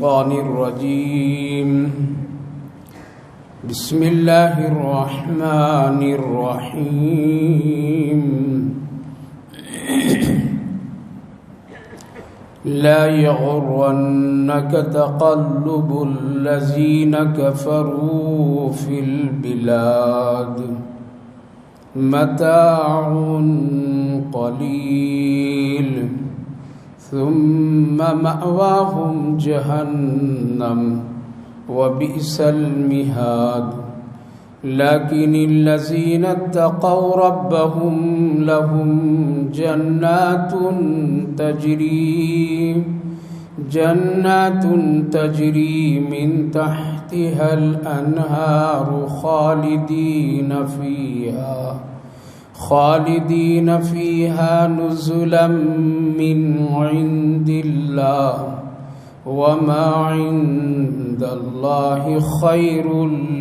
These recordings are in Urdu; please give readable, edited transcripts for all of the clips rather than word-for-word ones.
الشيطان الرجيم بسم الله الرحمن الرحيم لا يغرنك تقلب الذين كفروا في البلاد متاع قليل ثم مأواهم جهنم وبئس المهاد لكن الذين اتقوا ربهم لهم جنات تجري من تحتها الأنهار خالدين فيها نزلا من عند الله وما عند الله خير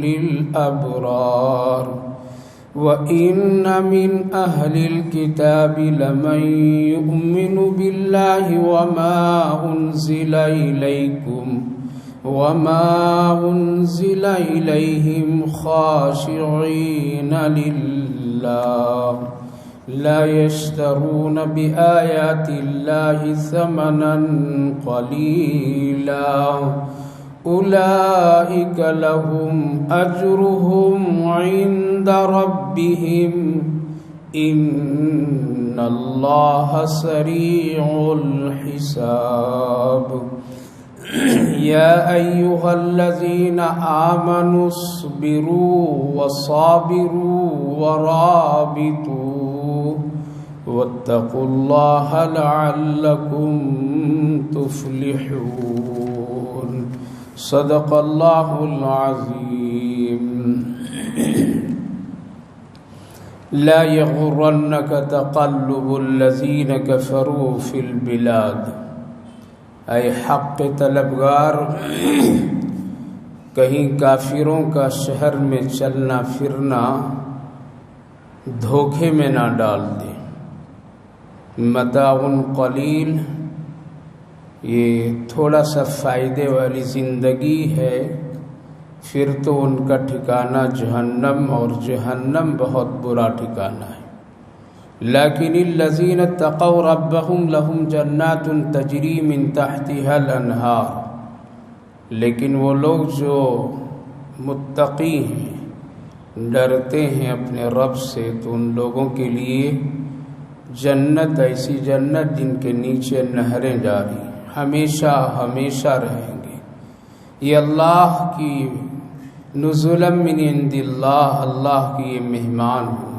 للأبرار وإن من أهل الكتاب لمن يؤمن بالله وما أنزل إليهم خاشعين لله لا يشترون بآيات الله ثمنا قليلا أولئك لهم أجرهم عند ربهم إن الله سريع الحساب يا أيها الذين آمنوا اصبروا وصابروا ورابطوا واتقوا الله لعلكم تفلحون صدق الله العظيم لا يغرنك تقلب الذين كفروا في البلاد اے حق طلبگار کہیں کافروں کا شہر میں چلنا پھرنا دھوکے میں نہ ڈال دے. متاع قلیل یہ تھوڑا سا فائدے والی زندگی ہے، پھر تو ان کا ٹھکانہ جہنم، اور جہنم بہت برا ٹھکانہ ہے. لیکن الذین اتقوا ربهم لهم جنات تجری من تحتها الانہار، لیکن وہ لوگ جو متقی ہیں، ڈرتے ہیں اپنے رب سے، تو ان لوگوں کے لیے جنت، ایسی جنت جن کے نیچے نہریں جاری ہمیشہ ہمیشہ رہیں گے. یہ اللہ کی نزلا من عند اللہ، اللہ کی یہ مہمان ہوں.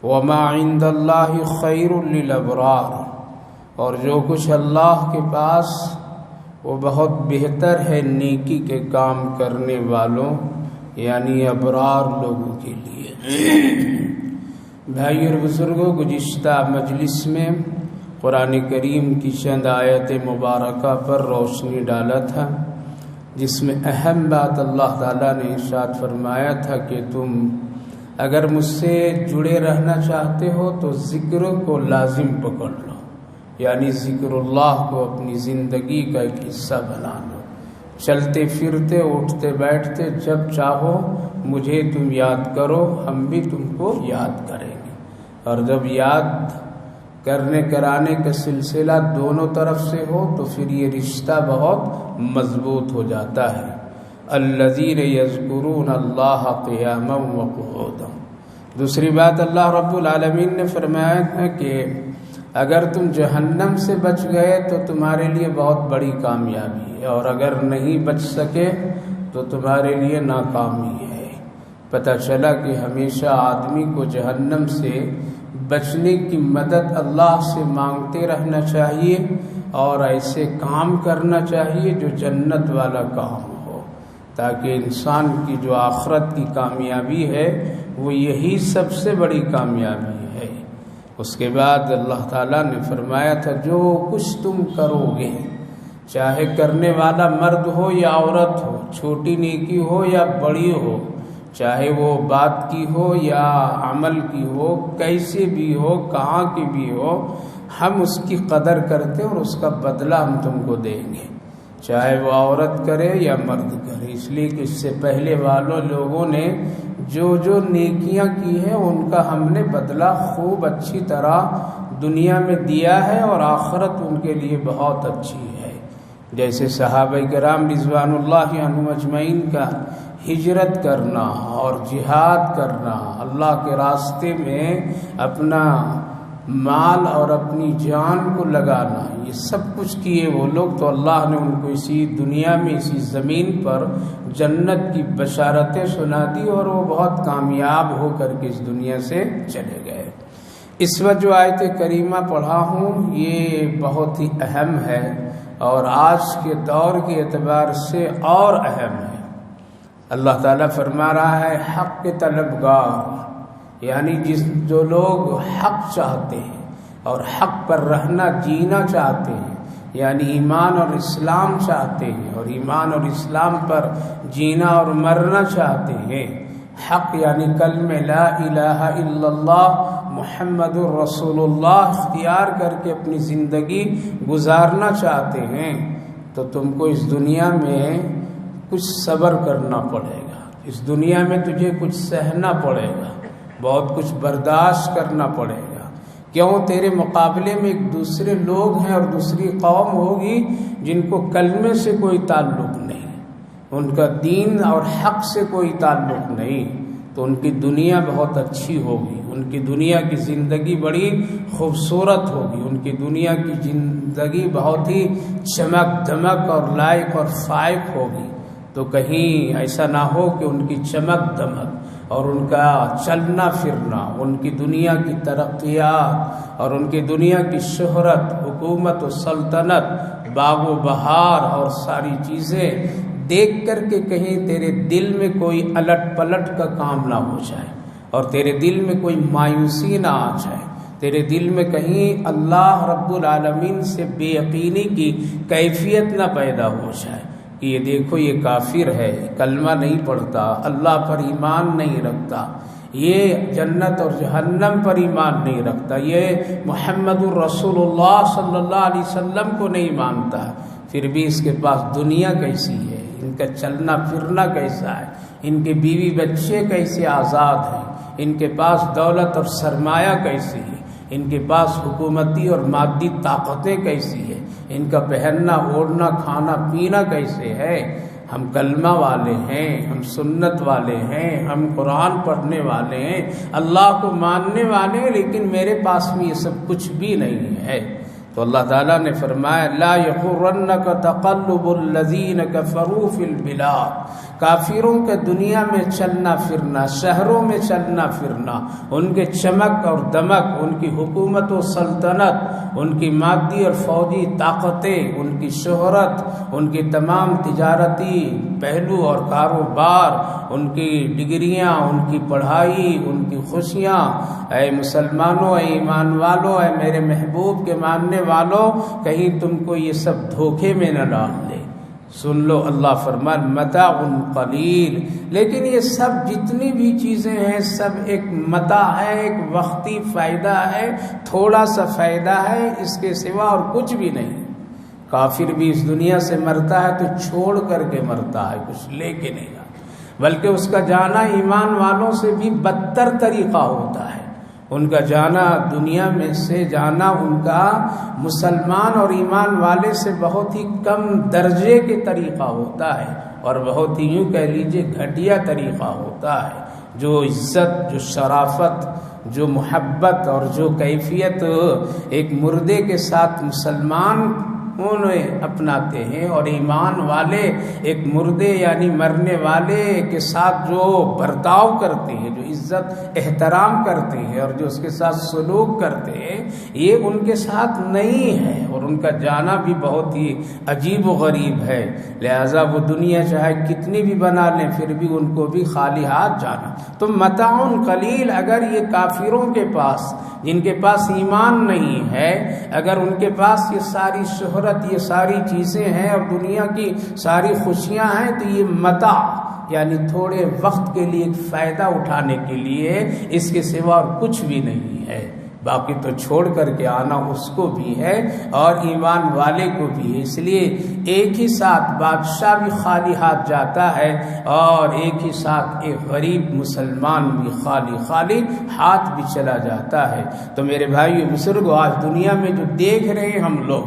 وما عند اللہ خیر للابرار، اور جو کچھ اللہ کے پاس وہ بہت بہتر ہے نیکی کے کام کرنے والوں، یعنی ابرار لوگوں کے لیے. بھائی اور بزرگوں، گزشتہ مجلس میں قرآن کریم کی چند آیت مبارکہ پر روشنی ڈالا تھا، جس میں اہم بات اللہ تعالیٰ نے ارشاد فرمایا تھا کہ تم اگر مجھ سے جڑے رہنا چاہتے ہو تو ذکر کو لازم پکڑ لو، یعنی ذکر اللہ کو اپنی زندگی کا ایک حصہ بنا لو. چلتے پھرتے اٹھتے بیٹھتے جب چاہو مجھے تم یاد کرو، ہم بھی تم کو یاد کریں گے. اور جب یاد کرنے کرانے کا سلسلہ دونوں طرف سے ہو تو پھر یہ رشتہ بہت مضبوط ہو جاتا ہے. الذین یذکرون اللہ قیاما وقعودا. دوسری بات اللہ رب العالمین نے فرمایا ہے کہ اگر تم جہنم سے بچ گئے تو تمہارے لیے بہت بڑی کامیابی ہے، اور اگر نہیں بچ سکے تو تمہارے لیے ناکامی ہے. پتہ چلا کہ ہمیشہ آدمی کو جہنم سے بچنے کی مدد اللہ سے مانگتے رہنا چاہیے، اور ایسے کام کرنا چاہیے جو جنت والا کام ہو، تاکہ انسان کی جو آخرت کی کامیابی ہے وہ یہی سب سے بڑی کامیابی ہے. اس کے بعد اللہ تعالیٰ نے فرمایا تھا جو کچھ تم کرو گے، چاہے کرنے والا مرد ہو یا عورت ہو، چھوٹی نیکی ہو یا بڑی ہو، چاہے وہ بات کی ہو یا عمل کی ہو، کیسے بھی ہو، کہاں کی بھی ہو، ہم اس کی قدر کرتے اور اس کا بدلہ ہم تم کو دیں گے. چاہے وہ عورت کرے یا مرد کرے، اس لیے کہ اس سے پہلے والوں لوگوں نے جو جو نیکیاں کی ہیں ان کا ہم نے بدلہ خوب اچھی طرح دنیا میں دیا ہے، اور آخرت ان کے لیے بہت اچھی ہے۔ جیسے صحابہ کرام رضوان اللہ عنہم اجمعین کا ہجرت کرنا اور جہاد کرنا، اللہ کے راستے میں اپنا مال اور اپنی جان کو لگانا، یہ سب کچھ کیے وہ لوگ، تو اللہ نے ان کو اسی دنیا میں اسی زمین پر جنت کی بشارتیں سنا دی، اور وہ بہت کامیاب ہو کر کے اس دنیا سے چلے گئے۔ اس وقت جو آیت کریمہ پڑھا ہوں یہ بہت ہی اہم ہے، اور آج کے دور کے اعتبار سے اور اہم ہے۔ اللہ تعالیٰ فرما رہا ہے حق کے طلبگار، یعنی جو لوگ حق چاہتے ہیں اور حق پر رہنا جینا چاہتے ہیں، یعنی ایمان اور اسلام چاہتے ہیں اور ایمان اور اسلام پر جینا اور مرنا چاہتے ہیں، حق یعنی کلمہ لا الہ الا اللہ محمد الرسول اللہ اختیار کر کے اپنی زندگی گزارنا چاہتے ہیں، تو تم کو اس دنیا میں کچھ صبر کرنا پڑے گا، اس دنیا میں تجھے کچھ سہنا پڑے گا، بہت کچھ برداشت کرنا پڑے گا۔ کیوں؟ تیرے مقابلے میں ایک دوسرے لوگ ہیں اور دوسری قوم ہوگی جن کو کلمے سے کوئی تعلق نہیں، ان کا دین اور حق سے کوئی تعلق نہیں، تو ان کی دنیا بہت اچھی ہوگی، ان کی دنیا کی زندگی بڑی خوبصورت ہوگی، ان کی دنیا کی زندگی بہت ہی چمک دمک اور لائق اور فائق ہوگی۔ تو کہیں ایسا نہ ہو کہ ان کی چمک دمک اور ان کا چلنا پھرنا، ان کی دنیا کی ترقیات اور ان کی دنیا کی شہرت، حکومت و سلطنت، باغ و بہار اور ساری چیزیں دیکھ کر کے کہیں تیرے دل میں کوئی الٹ پلٹ کا کام نہ ہو جائے، اور تیرے دل میں کوئی مایوسی نہ آ جائے، تیرے دل میں کہیں اللہ رب العالمین سے بے یقینی کی کیفیت نہ پیدا ہو جائے کہ یہ دیکھو یہ کافر ہے، کلمہ نہیں پڑھتا، اللہ پر ایمان نہیں رکھتا، یہ جنت اور جہنم پر ایمان نہیں رکھتا، یہ محمد الرسول اللہ صلی اللہ علیہ وسلم کو نہیں مانتا، پھر بھی اس کے پاس دنیا کیسی ہے، ان کا چلنا پھرنا کیسا ہے، ان کے بیوی بچے کیسے آزاد ہیں، ان کے پاس دولت اور سرمایہ کیسی ہے، ان کے پاس حکومتی اور مادی طاقتیں کیسی ہے، ان کا پہننا اوڑھنا کھانا پینا کیسے ہے۔ ہم کلمہ والے ہیں، ہم سنت والے ہیں، ہم قرآن پڑھنے والے ہیں، اللہ کو ماننے والے ہیں، لیکن میرے پاس میں یہ سب کچھ بھی نہیں ہے۔ تو اللہ تعالیٰ نے فرمایا لا یغرنک تقلب الذین کفروا فی البلاد، کافروں کے دنیا میں چلنا پھرنا، شہروں میں چلنا پھرنا، ان کے چمک اور دمک، ان کی حکومت و سلطنت، ان کی مادی اور فوجی طاقتیں، ان کی شہرت، ان کی تمام تجارتی پہلو اور کاروبار، ان کی ڈگریاں، ان کی پڑھائی، ان کی خوشیاں، اے مسلمانوں، اے ایمان والوں، اے میرے محبوب کے ماننے والوں، کہیں تم کو یہ سب دھوکے میں نہ ڈال دے۔ سن لو، اللہ فرمان متاع قلیل، لیکن یہ سب جتنی بھی چیزیں ہیں سب ایک متاع ہے، ایک وقتی فائدہ ہے، تھوڑا سا فائدہ ہے، اس کے سوا اور کچھ بھی نہیں۔ کافر بھی اس دنیا سے مرتا ہے تو چھوڑ کر کے مرتا ہے، کچھ لے کے نہیں جاتا، بلکہ اس کا جانا ایمان والوں سے بھی بدتر طریقہ ہوتا ہے۔ ان کا جانا دنیا میں سے جانا ان کا مسلمان اور ایمان والے سے بہت ہی کم درجے کے طریقہ ہوتا ہے، اور بہت ہی یوں کہہ لیجئے گھٹیا طریقہ ہوتا ہے۔ جو عزت، جو شرافت، جو محبت اور جو کیفیت ایک مردے کے ساتھ مسلمان انہیں اپناتے ہیں، اور ایمان والے ایک مردے یعنی مرنے والے کے ساتھ جو برتاؤ کرتے ہیں، جو عزت احترام کرتے ہیں اور جو اس کے ساتھ سلوک کرتے ہیں، یہ ان کے ساتھ نہیں ہے، اور ان کا جانا بھی بہت ہی عجیب و غریب ہے۔ لہذا وہ دنیا چاہے کتنی بھی بنا لیں پھر بھی ان کو بھی خالی ہاتھ جانا۔ تو متاع قلیل، اگر یہ کافروں کے پاس، جن کے پاس ایمان نہیں ہے، اگر ان کے پاس یہ ساری شہرت، یہ ساری چیزیں ہیں اور دنیا کی ساری خوشیاں ہیں، تو یہ متاع یعنی تھوڑے وقت کے لیے ایک فائدہ اٹھانے کے لیے، اس کے سوا اور کچھ بھی نہیں ہے۔ باقی تو چھوڑ کر کے آنا اس کو بھی ہے اور ایمان والے کو بھی ہے۔ اس لیے ایک ہی ساتھ بادشاہ بھی خالی ہاتھ جاتا ہے اور ایک ہی ساتھ ایک غریب مسلمان بھی خالی ہاتھ بھی چلا جاتا ہے۔ تو میرے بھائیو بزرگو، آج دنیا میں جو دیکھ رہے ہیں ہم لوگ،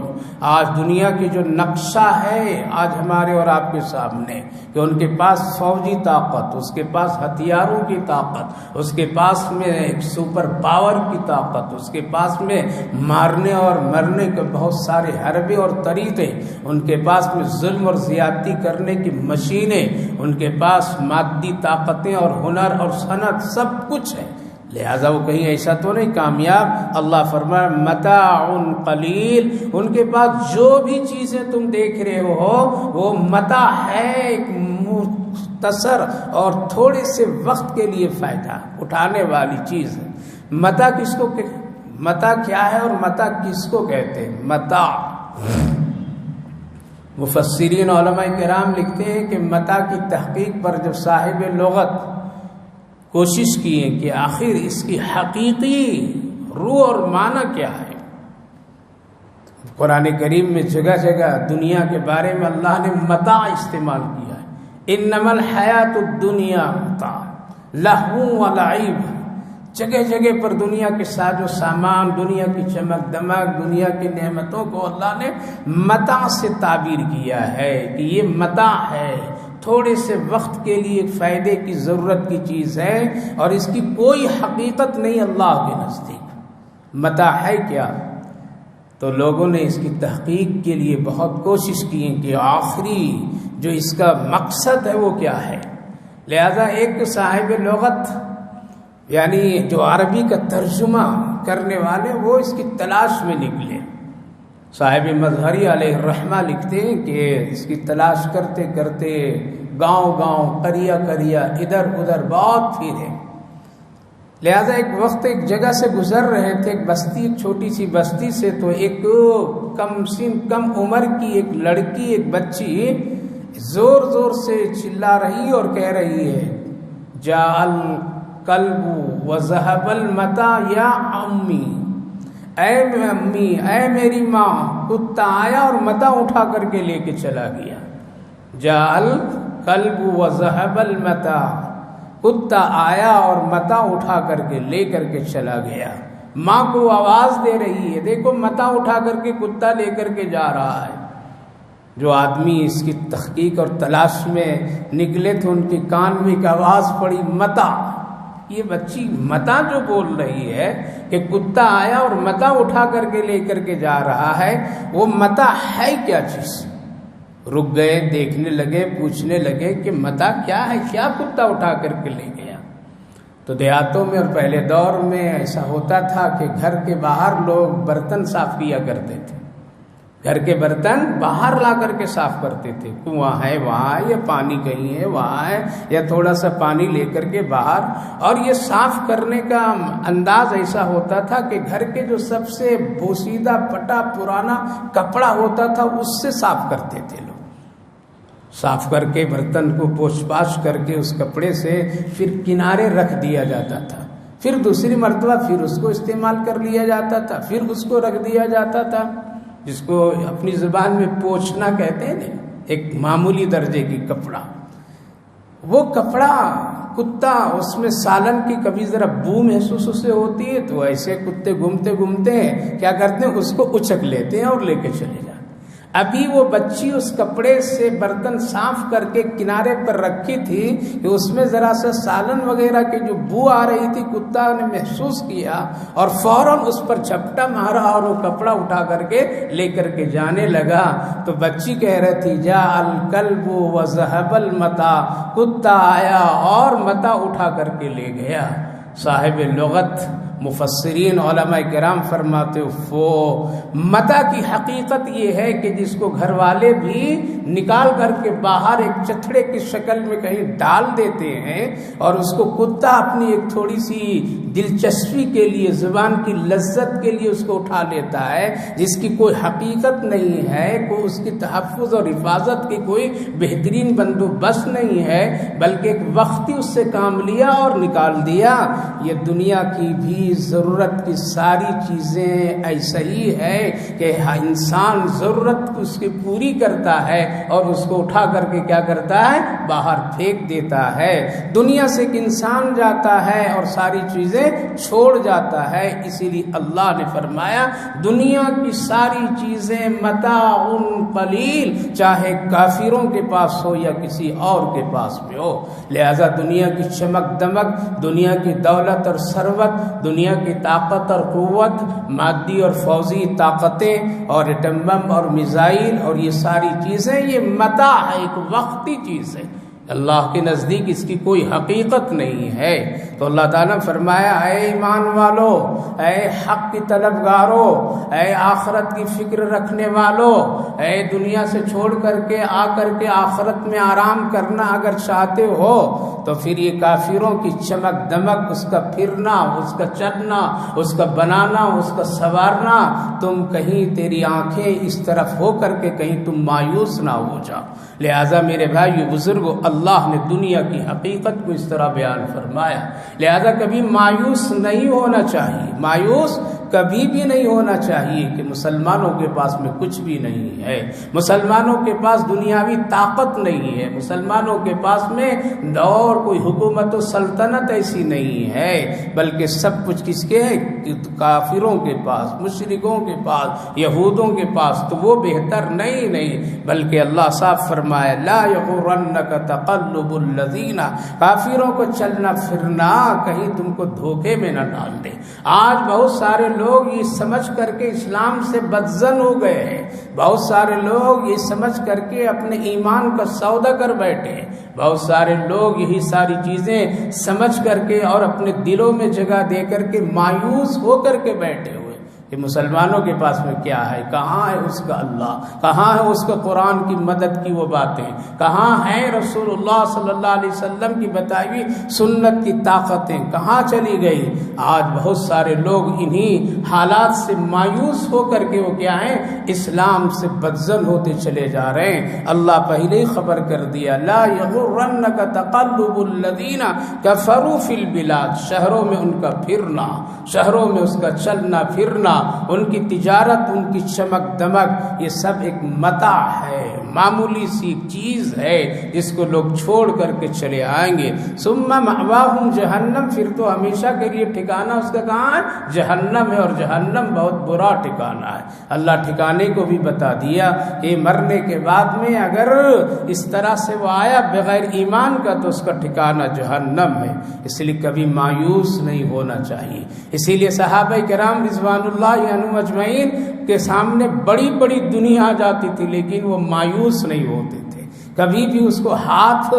آج دنیا کی جو نقشہ ہے آج ہمارے اور آپ کے سامنے، کہ ان کے پاس فوجی طاقت، اس کے پاس ہتھیاروں کی طاقت، اس کے پاس میں ایک سپر پاور کی طاقت، اس کے پاس میں مارنے اور مرنے کے بہت سارے حربے اور طریقے، ان کے پاس میں ظلم اور زیادتی کرنے کی مشینیں، ان کے پاس مادی طاقتیں اور ہنر اور صنعت سب کچھ ہے، لہذا وہ کہیں ایسا تو نہیں کامیاب۔ اللہ فرمایا متاع قلیل، ان کے پاس جو بھی چیزیں تم دیکھ رہے ہو وہ متاع ہے، ایک مختصر اور تھوڑے سے وقت کے لیے فائدہ اٹھانے والی چیز ہے۔ متاع کس کو، متاع کیا ہے اور متاع کس کو کہتے ہیں؟ متاع، مفسرین علماء کرام لکھتے ہیں کہ متاع کی تحقیق پر جب صاحب لغت کوشش کیے کہ آخر اس کی حقیقی روح اور معنی کیا ہے، قرآن کریم میں جگہ جگہ دنیا کے بارے میں اللہ نے متاع استعمال کیا ہے۔ انما الحیات الدنیا متاع لہو و لعب، جگہ جگہ پر دنیا کے ساز و سامان، دنیا کی چمک دمک، دنیا کی نعمتوں کو اللہ نے متاع سے تعبیر کیا ہے کہ یہ متاع ہے، تھوڑے سے وقت کے لیے فائدے کی ضرورت کی چیز ہے اور اس کی کوئی حقیقت نہیں اللہ کے نزدیک۔ متاع ہے کیا؟ تو لوگوں نے اس کی تحقیق کے لیے بہت کوشش کی کہ آخری جو اس کا مقصد ہے وہ کیا ہے۔ لہذا ایک صاحب لغت یعنی جو عربی کا ترجمہ کرنے والے وہ اس کی تلاش میں نکلے۔ صاحب مظہری علیہ الرحمہ لکھتے ہیں کہ اس کی تلاش کرتے کرتے گاؤں گاؤں قریہ قریہ ادھر ادھر بہت پھرے، لہذا ایک وقت ایک جگہ سے گزر رہے تھے، ایک بستی، ایک چھوٹی سی بستی سے، تو ایک کم عمر کی ایک لڑکی، ایک بچی زور زور سے چلا رہی اور کہہ رہی ہے جاء الکلب وذهب المتاع یا امی، اے امی، اے میری ماں، کتا آیا اور متاع اٹھا کر کے لے کے چلا گیا۔ جاء الکلب وذهب المتاع، کتا آیا اور متاع اٹھا کر کے لے کر کے چلا گیا۔ ماں کو آواز دے رہی ہے، دیکھو متاع اٹھا کر کے کتا لے کر کے جا رہا ہے۔ جو آدمی اس کی تحقیق اور تلاش میں نکلے تھے ان کے کان میں ایک آواز پڑی متاع۔ یہ بچی متاع جو بول رہی ہے کہ کتا آیا اور متاع اٹھا کر کے لے کر کے جا رہا ہے، وہ متاع ہے کیا چیز؟ رک گئے، دیکھنے لگے، پوچھنے لگے کہ متاع کیا ہے، کیا کتا اٹھا کر کے لے گیا؟ تو دیہاتوں میں اور پہلے دور میں ایسا ہوتا تھا کہ گھر کے باہر لوگ برتن صاف کیا کرتے تھے، گھر کے برتن باہر لا کر کے صاف کرتے تھے، کنواں ہے وہاں، یا پانی کہیں ہے وہاں ہے، یا تھوڑا سا پانی لے کر کے باہر، اور یہ صاف کرنے کا انداز ایسا ہوتا تھا کہ گھر کے جو سب سے بوسیدہ پٹا پرانا کپڑا ہوتا تھا اس سے صاف کرتے تھے لوگ، صاف کر کے برتن کو پوچھ پاچھ کر کے اس کپڑے سے پھر کنارے رکھ دیا جاتا تھا، پھر دوسری مرتبہ پھر اس کو استعمال کر لیا جاتا تھا، پھر اس کو رکھ دیا جاتا تھا، جس کو اپنی زبان میں پوچھنا کہتے ہیں، ایک معمولی درجے کی کپڑا۔ وہ کپڑا کتا اس میں سالن کی کبھی ذرا بو محسوس اسے ہوتی ہے تو ایسے کتے گھومتے گھومتے ہیں کیا کرتے ہیں، اس کو اچک لیتے ہیں اور لے کے چلے جاتے۔ ابھی وہ بچی اس کپڑے سے برتن صاف کر کے کنارے پر رکھی تھی کہ اس میں ذرا سا سالن وغیرہ کی جو بو آ رہی تھی، کتا نے محسوس کیا اور فوراً اس پر جھپٹا مارا اور وہ کپڑا اٹھا کر کے لے کر کے جانے لگا۔ تو بچی کہہ رہی تھی جاء الکلب وذهب المتاع، کتا آیا اور متاع اٹھا کر کے لے گیا۔ صاحب لغت مفسرین علماء کرام فرماتے وہ متاع کی حقیقت یہ ہے کہ جس کو گھر والے بھی نکال کر کے باہر ایک چتھڑے کی شکل میں کہیں ڈال دیتے ہیں اور اس کو کتا اپنی ایک تھوڑی سی دلچسپی کے لیے، زبان کی لذت کے لیے اس کو اٹھا لیتا ہے، جس کی کوئی حقیقت نہیں ہے، کوئی اس کی تحفظ اور حفاظت کی کوئی بہترین بندوبست نہیں ہے، بلکہ ایک وقتی اس سے کام لیا اور نکال دیا۔ یہ دنیا کی بھی زندگی ضرورت کی ساری چیزیں ایسا ہی ہے کہ انسان ضرورت اس کی پوری کرتا ہے اور اس کو اٹھا کر کے کیا کرتا ہے؟ باہر پھینک دیتا ہے۔ دنیا سے ایک انسان جاتا ہے اور ساری چیزیں چھوڑ جاتا ہے، اسی لیے اللہ نے فرمایا دنیا کی ساری چیزیں متاع قلیل، چاہے کافروں کے پاس ہو یا کسی اور کے پاس میں ہو۔ لہذا دنیا کی چمک دمک، دنیا کی دولت اور ثروت، دنیا کی طاقت اور قوت، مادی اور فوجی طاقتیں اور ایٹم بم اور میزائل اور یہ ساری چیزیں، یہ متاع ہے، ایک وقتی چیز ہے۔ اللہ کے نزدیک اس کی کوئی حقیقت نہیں ہے۔ تو اللہ تعالیٰ نے فرمایا اے ایمان والو، اے حق کی طلبگارو، اے آخرت کی فکر رکھنے والو، اے دنیا سے چھوڑ کر کے آ کر کے آخرت میں آرام کرنا اگر چاہتے ہو تو پھر یہ کافروں کی چمک دمک، اس کا پھرنا، اس کا چلنا، اس کا بنانا، اس کا سنوارنا، تم کہیں تیری آنکھیں اس طرف ہو کر کے کہیں تم مایوس نہ ہو جاؤ۔ لہذا میرے بھائی بزرگوں، اللہ نے دنیا کی حقیقت کو اس طرح بیان فرمایا، لہذا کبھی مایوس نہیں ہونا چاہیے، مایوس کبھی بھی نہیں ہونا چاہیے کہ مسلمانوں کے پاس میں کچھ بھی نہیں ہے، مسلمانوں کے پاس دنیاوی طاقت نہیں ہے، مسلمانوں کے پاس میں اور کوئی حکومت و سلطنت ایسی نہیں ہے، بلکہ سب کچھ کس کے ہے؟ کافروں کے پاس، مشرکوں کے پاس، یہودوں کے پاس۔ تو وہ بہتر نہیں بلکہ اللہ صاف فرمایا لا یغرنک تقلب الذین، کافروں کو چلنا پھرنا کہیں تم کو دھوکے میں نہ ڈال دے۔ آج بہت سارے لوگ یہ سمجھ کر کے اسلام سے بدظن ہو گئے ہیں، بہت سارے لوگ یہ سمجھ کر کے اپنے ایمان کا سودا کر بیٹھے ہیں، بہت سارے لوگ یہی ساری چیزیں سمجھ کر کے اور اپنے دلوں میں جگہ دے کر کے مایوس ہو کر کے بیٹھے ہوئے کہ مسلمانوں کے پاس میں کیا ہے، کہاں ہے اس کا اللہ، کہاں ہے اس کا قرآن کی مدد کی وہ باتیں، کہاں ہیں رسول اللہ صلی اللہ علیہ وسلم کی بتائی ہوئی سنت کی طاقتیں، کہاں چلی گئی؟ آج بہت سارے لوگ انہی حالات سے مایوس ہو کر کے وہ کیا ہیں؟ اسلام سے بدظن ہوتے چلے جا رہے ہیں۔ اللہ پہلے ہی خبر کر دیا لا یغرنک تقلب الذین کفروا فی البلاد، شہروں میں ان کا پھرنا، شہروں میں اس کا چلنا پھرنا، ان کی تجارت، ان کی چمک دمک، یہ سب ایک متاع ہے، معمولی سی چیز ہے جس کو لوگ چھوڑ کر کے چلے آئیں گے۔ ثم مأواہم جہنم، پھر تو ہمیشہ کے لیے ٹھکانہ اس کا کہاں ہے؟ جہنم ہے، اور جہنم بہت برا ٹھکانہ ہے۔ اللہ ٹھکانے کو بھی بتا دیا کہ مرنے کے بعد میں اگر اس طرح سے وہ آیا بغیر ایمان کا تو اس کا ٹھکانہ جہنم ہے۔ اس لیے کبھی مایوس نہیں ہونا چاہیے۔ اسی لیے صحابہ کرام رضوان اللہ عنہم اجمعین کے سامنے بڑی بڑی دنیا آ جاتی تھی لیکن وہ مایوس نہیں ہوتے تھے، کبھی بھی اس کو ہاتھ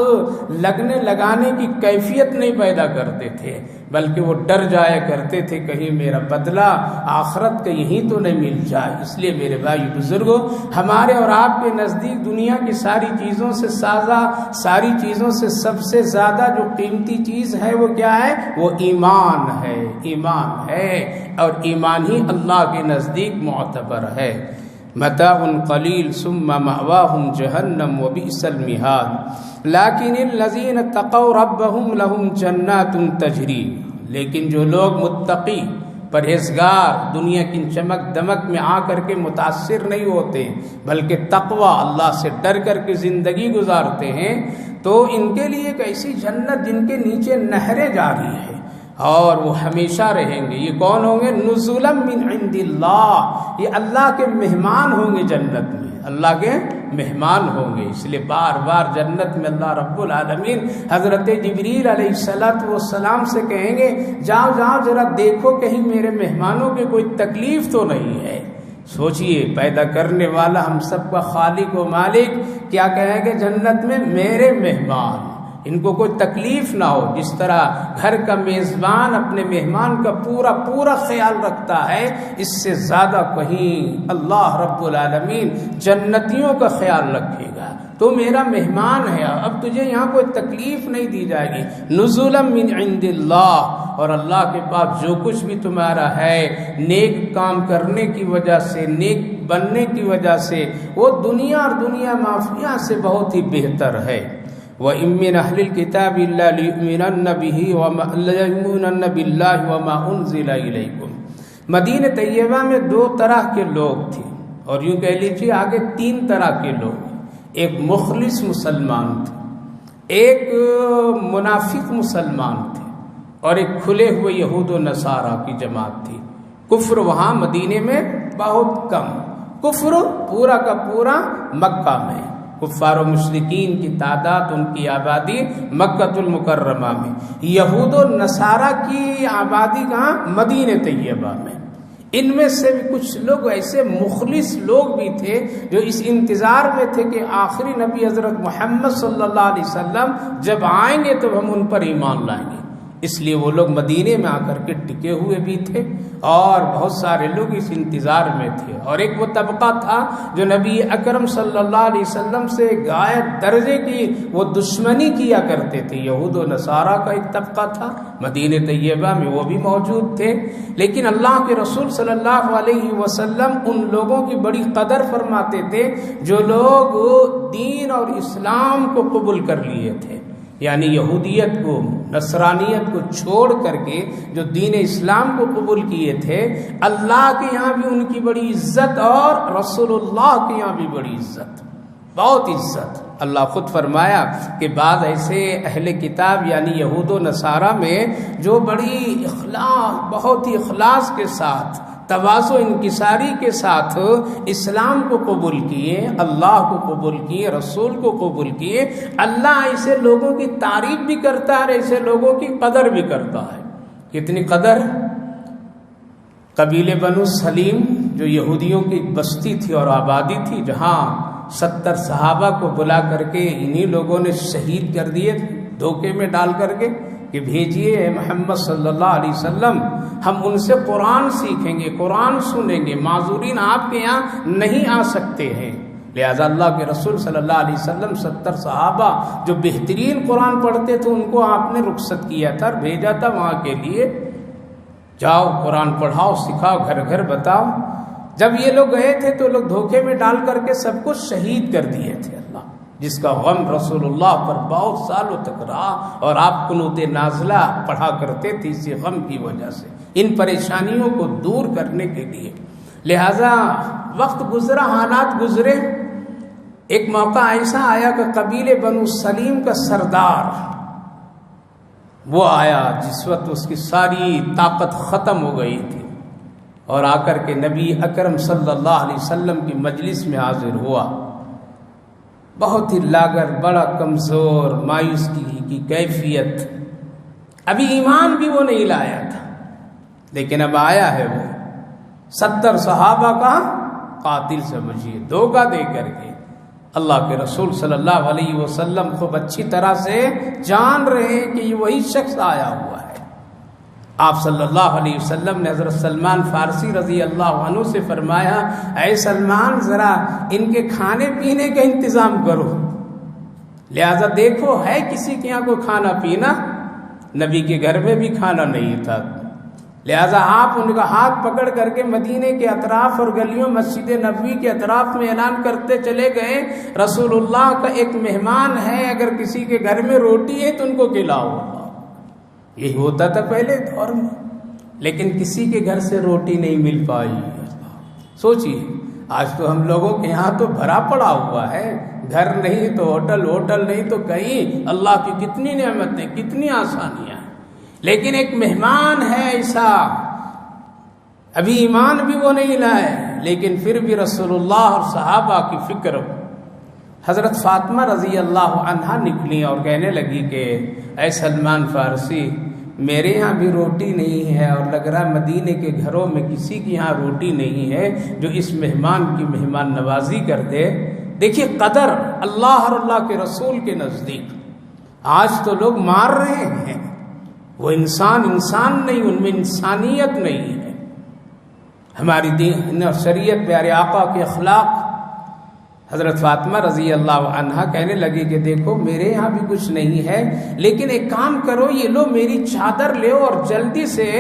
لگانے کی کیفیت نہیں پیدا کرتے تھے، بلکہ وہ ڈر جایا کرتے تھے کہیں میرا بدلہ آخرت کا یہیں تو نہیں مل جائے۔ اس لیے میرے بھائی بزرگوں، ہمارے اور آپ کے نزدیک دنیا کی ساری چیزوں سے ساری چیزوں سے سب سے زیادہ جو قیمتی چیز ہے وہ کیا ہے؟ وہ ایمان ہے، ایمان ہے، اور ایمان ہی اللہ کے نزدیک معتبر ہے۔ متاع قلیل ثم مأواہم جہنم وبئس المہاد لیکن الذین اتقوا ربہم لہم جنات تجری، لیکن جو لوگ متقی پرہیزگار دنیا کی چمک دمک میں آ کر کے متاثر نہیں ہوتے بلکہ تقوی اللہ سے ڈر کر کے زندگی گزارتے ہیں، تو ان کے لیے ایک ایسی جنت جن کے نیچے نہریں جاری ہیں اور وہ ہمیشہ رہیں گے۔ یہ کون ہوں گے؟ نزلا من عند اللہ، یہ اللہ کے مہمان ہوں گے، جنت میں اللہ کے مہمان ہوں گے۔ اس لیے بار بار جنت میں اللہ رب العالمین حضرت جبریل علیہ السلام سے کہیں گے جاؤ جاؤ ذرا دیکھو کہیں میرے مہمانوں کے کوئی تکلیف تو نہیں ہے۔ سوچئے پیدا کرنے والا ہم سب کا خالق و مالک کیا کہیں گے جنت میں؟ میرے مہمان، ان کو کوئی تکلیف نہ ہو۔ جس طرح گھر کا میزبان اپنے مہمان کا پورا خیال رکھتا ہے، اس سے زیادہ کہیں اللہ رب العالمین جنتیوں کا خیال رکھے گا۔ تو میرا مہمان ہے، اب تجھے یہاں کوئی تکلیف نہیں دی جائے گی۔ نزلا من عند اللہ، اور اللہ کے پاس جو کچھ بھی تمہارا ہے نیک کام کرنے کی وجہ سے، نیک بننے کی وجہ سے، وہ دنیا اور دنیا مافیا سے بہت ہی بہتر ہے۔ وَإِن مِّنْ أَهْلِ الْكِتَابِ إِلَّا لَيُؤْمِنَنَّ بِاللَّهِ وَمَا أُنزِلَ إِلَيْكُمْ۔ مدینہ طیبہ میں 2 طرح کے لوگ تھے، اور یوں کہہ لیجیے آگے 3 طرح کے لوگ۔ ایک مخلص مسلمان تھے، ایک منافق مسلمان تھے، اور ایک کھلے ہوئے یہود و نصارہ کی جماعت تھی۔ کفر وہاں مدینے میں بہت کم، کفر پورا کا پورا مکہ میں، کفار و مشرکین کی تعداد، ان کی آبادی مکہ المکرمہ میں، یہود و نصارہ کی آبادی کہاں؟ مدینہ طیبہ میں۔ ان میں سے بھی کچھ لوگ ایسے مخلص لوگ بھی تھے جو اس انتظار میں تھے کہ آخری نبی حضرت محمد صلی اللہ علیہ وسلم جب آئیں گے تو ہم ان پر ایمان لائیں گے، اس لیے وہ لوگ مدینے میں آ کر کے ٹکے ہوئے بھی تھے، اور بہت سارے لوگ اس انتظار میں تھے۔ اور ایک وہ طبقہ تھا جو نبی اکرم صلی اللہ علیہ وسلم سے غایت درجے کی وہ دشمنی کیا کرتے تھے، یہود و نصارہ کا ایک طبقہ تھا مدینہ طیبہ میں، وہ بھی موجود تھے۔ لیکن اللہ کے رسول صلی اللہ علیہ وسلم ان لوگوں کی بڑی قدر فرماتے تھے جو لوگ دین اور اسلام کو قبول کر لیے تھے، یعنی یہودیت کو، نصرانیت کو چھوڑ کر کے جو دین اسلام کو قبول کیے تھے، اللہ کے یہاں بھی ان کی بڑی عزت، اور رسول اللہ کے یہاں بھی بڑی عزت، بہت عزت۔ اللہ خود فرمایا کہ بعض ایسے اہل کتاب یعنی یہود و نصارہ میں جو بڑی اخلاص، بہت ہی اخلاص کے ساتھ، تواضع و انکساری کے ساتھ اسلام کو قبول کیے، اللہ کو قبول کیے، رسول کو قبول کیے، اللہ ایسے لوگوں کی تعریف بھی کرتا ہے اور ایسے لوگوں کی قدر بھی کرتا ہے۔ کتنی قدر؟ قبیلے بنو سلیم جو یہودیوں کی بستی تھی اور آبادی تھی، جہاں 70 صحابہ کو بلا کر کے انہی لوگوں نے شہید کر دیے دھوکے میں ڈال کر کے کہ بھیجیے محمد صلی اللہ علیہ وسلم، ہم ان سے قرآن سیکھیں گے، قرآن سنیں گے، معذورین آپ کے یہاں نہیں آ سکتے ہیں۔ لہذا اللہ کے رسول صلی اللہ علیہ وسلم 70 صحابہ جو بہترین قرآن پڑھتے تھے ان کو آپ نے رخصت کیا تھا اور بھیجا تھا وہاں کے لیے، جاؤ قرآن پڑھاؤ، سکھاؤ، گھر گھر بتاؤ۔ جب یہ لوگ گئے تھے تو لوگ دھوکے میں ڈال کر کے سب کچھ شہید کر دیے تھے۔ اللہ جس کا غم رسول اللہ پر بہت سالوں تک رہا، اور آپ قنوت نازلہ پڑھا کرتے تھے اسی غم کی وجہ سے، ان پریشانیوں کو دور کرنے کے لیے۔ لہذا وقت گزرا، حالات گزرے، ایک موقع ایسا آیا کہ قبیلے بنو سلیم کا سردار وہ آیا جس وقت اس کی ساری طاقت ختم ہو گئی تھی، اور آ کر کے نبی اکرم صلی اللہ علیہ وسلم کی مجلس میں حاضر ہوا، بہت ہی لاغر، بڑا کمزور، مایوس کی کیفیت، ابھی ایمان بھی وہ نہیں لایا تھا، لیکن اب آیا ہے وہ 70 صحابہ کا قاتل سمجھیے، دھوکہ دے کر کے۔ اللہ کے رسول صلی اللہ علیہ وسلم خوب اچھی طرح سے جان رہے ہیں کہ یہ وہی شخص آیا ہوا ہے۔ آپ صلی اللہ علیہ وسلم نے حضرت سلمان فارسی رضی اللہ عنہ سے فرمایا، اے سلمان ذرا ان کے کھانے پینے کا انتظام کرو۔ لہذا دیکھو ہے کسی کے یہاں کوئی کھانا پینا؟ نبی کے گھر میں بھی کھانا نہیں تھا، لہذا آپ ان کا ہاتھ پکڑ کر کے مدینے کے اطراف اور گلیوں، مسجد نبوی کے اطراف میں اعلان کرتے چلے گئے، رسول اللہ کا ایک مہمان ہے، اگر کسی کے گھر میں روٹی ہے تو ان کو کھلاؤ۔ یہی ہوتا تھا پہلے دور میں، لیکن کسی کے گھر سے روٹی نہیں مل پائی۔ سوچیے آج تو ہم لوگوں کے یہاں تو بھرا پڑا ہوا ہے، گھر نہیں تو ہوٹل، ہوٹل نہیں تو کہیں، اللہ کی کتنی نعمتیں، کتنی آسانیاں، لیکن ایک مہمان ہے ایسا، ابھی ایمان بھی وہ نہیں لائے، لیکن پھر بھی رسول اللہ اور صحابہ کی فکر۔ حضرت فاطمہ رضی اللہ عنہا نکلی اور کہنے لگی کہ اے سلمان فارسی، میرے یہاں بھی روٹی نہیں ہے، اور لگ رہا ہے مدینے کے گھروں میں کسی کے یہاں روٹی نہیں ہے جو اس مہمان کی مہمان نوازی کر دے۔ دیکھیے قدر اللہ اور اللہ کے رسول کے نزدیک۔ آج تو لوگ مار رہے ہیں، وہ انسان نہیں، ان میں انسانیت نہیں ہے۔ ہماری دین اور شریعت پیارے آقا کے اخلاق حضرت فاطمہ رضی اللہ عنہا کہنے لگی کہ دیکھو میرے یہاں بھی کچھ نہیں ہے، لیکن ایک کام کرو، یہ لو میری چادر لے اور جلدی سے